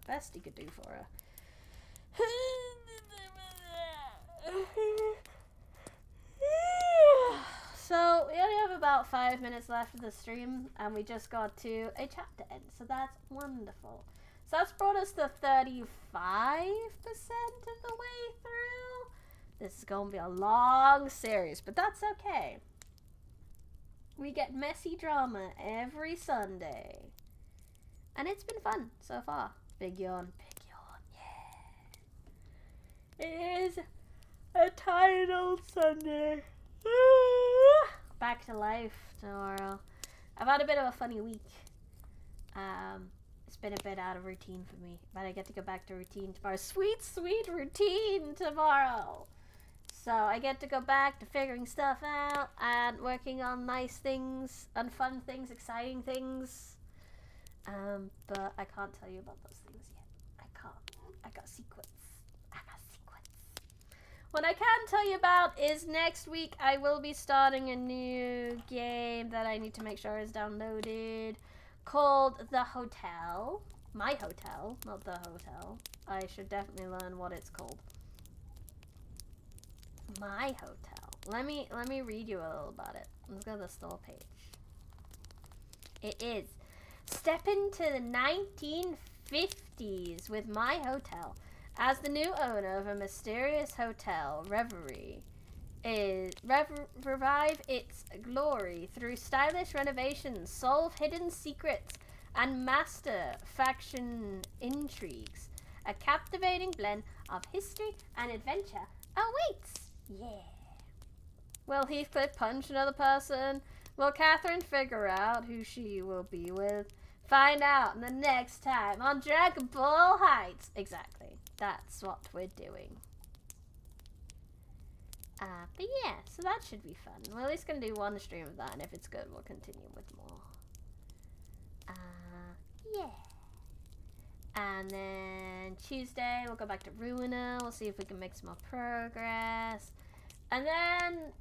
So, we only have about 5 minutes left of the stream, and we just got to a chapter end, so that's wonderful. So that's brought us to 35% of the way through. This is going to be a long series, but that's okay. We get messy drama every Sunday. And it's been fun so far. Big yawn, yeah. It is a tired old Sunday. Back to life tomorrow. I've had a bit of a funny week. It's been a bit out of routine for me, but I get to go back to routine tomorrow. Sweet, sweet routine tomorrow. So I get to go back to figuring stuff out and working on nice things and fun things, exciting things. But I can't tell you about those things yet. I can't. I got secrets. What I can tell you about is next week I will be starting a new game that I need to make sure is downloaded called The Hotel. My Hotel, not The Hotel. I should definitely learn what it's called. My Hotel. Let me read you a little about it. Let's go to the store page. It is step into the 1950s with My Hotel. As the new owner of a mysterious hotel, revive its glory through stylish renovations, solve hidden secrets, and master faction intrigues. A captivating blend of history and adventure awaits. Yeah. Will Heathcliff punch another person? Will Catherine figure out who she will be with? Find out the next time on Dragon Ball Heights. Exactly. That's what we're doing. But yeah, so that should be fun. We're at least going to do one stream of that, and if it's good, we'll continue with more. Yeah. And then Tuesday, we'll go back to Ruiner. We'll see if we can make some more progress. And then,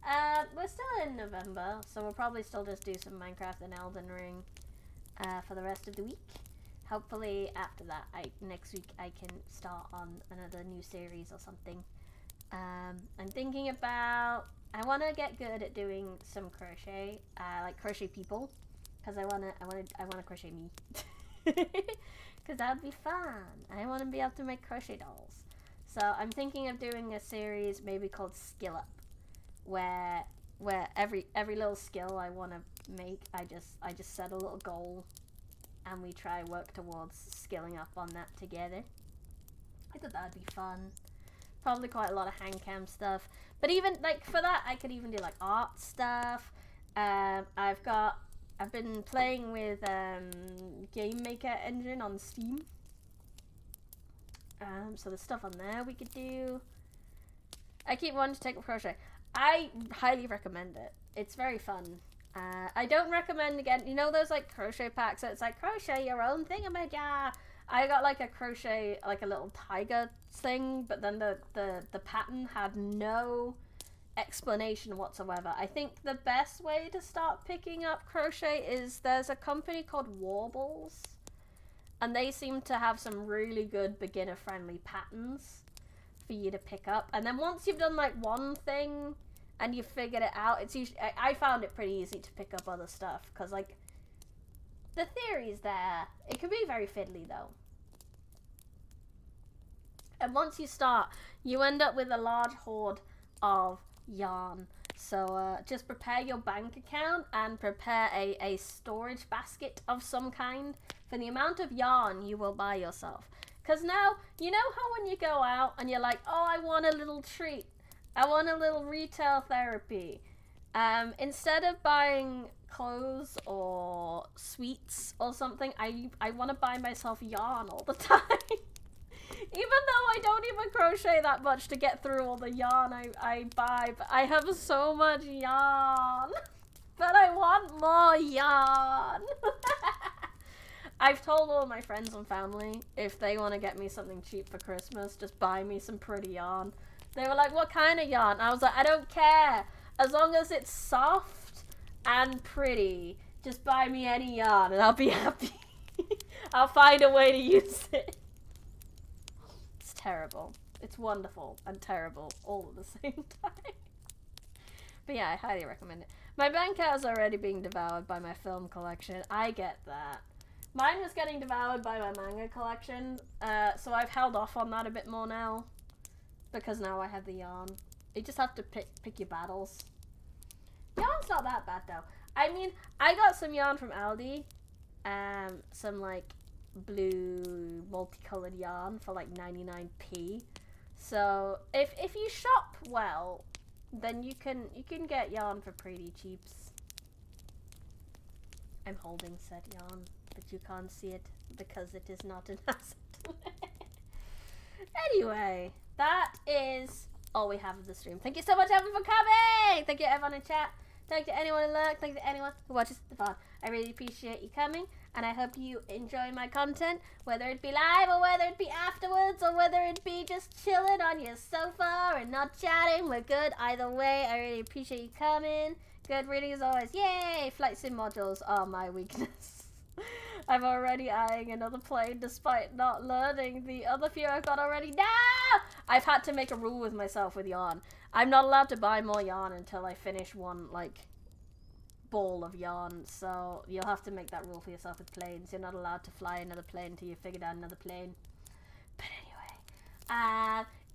we're still in November, so we'll probably still just do some Minecraft and Elden Ring for the rest of the week. Hopefully after that, next week I can start on another new series or something. I'm thinking about, I want to get good at doing some crochet, like crochet people, because I want to crochet me, because that would be fun. I want to be able to make crochet dolls. So I'm thinking of doing a series maybe called Skill Up, where every little skill I want to make, I just set a little goal, and we try work towards skilling up on that together. I thought that'd be fun. Probably quite a lot of hand cam stuff, but even like for that I could even do like art stuff. I've been playing with Game Maker engine on Steam, so there's stuff on there we could do. I keep wanting to take up crochet. I highly recommend it. It's very fun. I don't recommend, again, you know those like crochet packs that it's like crochet your own thingamajig. I got like a crochet, like a little tiger thing, but then the pattern had no explanation whatsoever. I think the best way to start picking up crochet is there's a company called Warbles, and they seem to have some really good beginner friendly patterns for you to pick up. And then once you've done like one thing and you figured it out, it's usually, I found it pretty easy to pick up other stuff, because like the theory's there. It can be very fiddly though, and once you start you end up with a large hoard of yarn. So just prepare your bank account and prepare a storage basket of some kind for the amount of yarn you will buy yourself. Because now, you know how when you go out and you're like, oh, I want a little treat, I want a little retail therapy. Instead of buying clothes or sweets or something, I want to buy myself yarn all the time. Even though I don't even crochet that much to get through all the yarn I buy, but I have so much yarn. But I want more yarn. I've told all my friends and family, if they want to get me something cheap for Christmas, just buy me some pretty yarn. They were like, what kind of yarn? I was like, I don't care. As long as it's soft and pretty, just buy me any yarn and I'll be happy. I'll find a way to use it. It's terrible. It's wonderful and terrible all at the same time. But yeah, I highly recommend it. My bank account's already being devoured by my film collection. I get that. Mine was getting devoured by my manga collection, so I've held off on that a bit more now, because now I have the yarn. You just have to pick your battles. Yarn's not that bad though. I mean, I got some yarn from Aldi, some like blue multicolored yarn for like 99p. So if you shop well, then you can get yarn for pretty cheaps. I'm holding said yarn. but you can't see it because it is not an asset. Anyway, that is all we have of the stream. Thank you so much, everyone, for coming. Thank you, everyone in chat. Thank you to anyone who lurks. Thank you to anyone who watches the VOD. I really appreciate you coming, and I hope you enjoy my content, whether it be live or whether it be afterwards or whether it be just chilling on your sofa and not chatting. We're good either way. I really appreciate you coming. Good reading as always. Yay! Flight sim modules are my weakness. I'm already eyeing another plane despite not learning the other few I've got already. No! I've had to make a rule with myself with yarn. I'm not allowed to buy more yarn until I finish one, like, ball of yarn. So you'll have to make that rule for yourself with planes. You're not allowed to fly another plane until you figured out another plane. But anyway,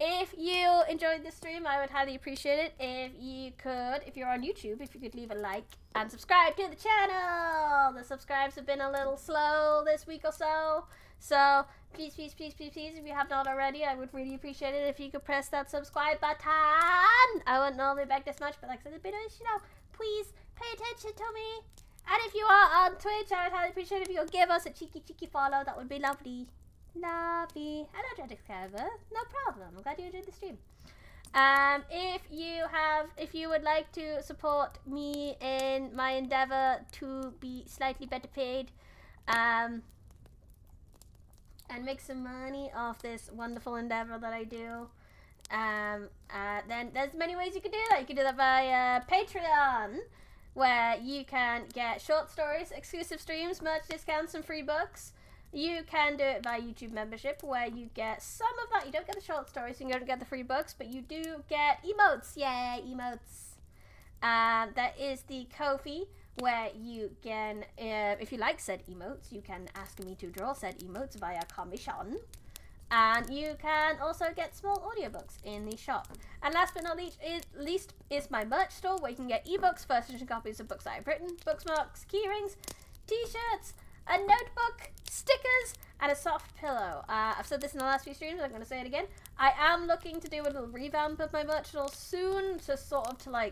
if you enjoyed this stream, I would highly appreciate it if you could, if you're on YouTube, if you could leave a like and subscribe to the channel. The subscribes have been a little slow this week or so. So please, please, please, please, please, if you have not already, I would really appreciate it if you could press that subscribe button. I wouldn't normally beg this much, but like I said, please pay attention to me. And if you are on Twitch, I would highly appreciate it if you could give us a cheeky follow. That would be lovely. Lovely. Hello, Dreaded Clever. No problem. I'm glad you enjoyed the stream. If you would like to support me in my endeavor to be slightly better paid, and make some money off this wonderful endeavor that I do, then there's many ways you can do that. You can do that by Patreon, where you can get short stories, exclusive streams, merch discounts, and free books. You can do it by YouTube membership, where you get some of that. You don't get the short stories, you don't get the free books, but you do get emotes. Yay, emotes. There is the Kofi, where you can, if you like said emotes, you can ask me to draw said emotes via commission. And you can also get small audiobooks in the shop. And last but not least is my merch store, where you can get ebooks, first edition copies of books that I've written, bookmarks, keyrings, t-shirts, a notebook, stickers, and a soft pillow. I've said this in the last few streams, I'm going to say it again. I am looking to do a little revamp of my merch store soon, to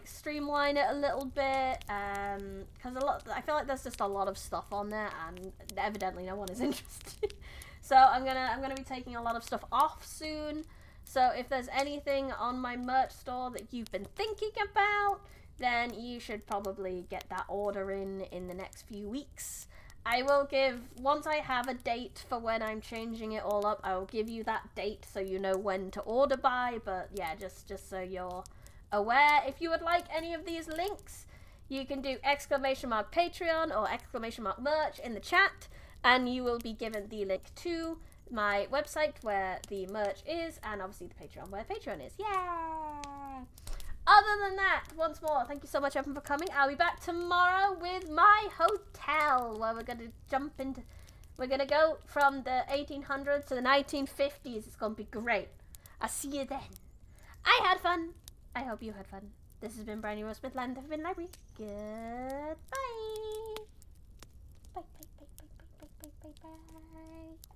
streamline it a little bit, because I feel like there's just a lot of stuff on there, and evidently no one is interested. So I'm gonna be taking a lot of stuff off soon. So if there's anything on my merch store that you've been thinking about, then you should probably get that order in the next few weeks. I will give, once I have a date for when I'm changing it all up, I will give you that date so you know when to order by. But yeah, just so you're aware. If you would like any of these links, you can do !Patreon or !merch in the chat, and you will be given the link to my website where the merch is, and obviously the Patreon where Patreon is. Yay! Other than that, once more, thank you so much, everyone, for coming. I'll be back tomorrow with my hotel, where we're going to we're going to go from the 1800s to the 1950s. It's going to be great. I'll see you then. I had fun. I hope you had fun. This has been Brand New Smith Land of Library. Goodbye. Bye, bye, bye, bye, bye, bye, bye, bye.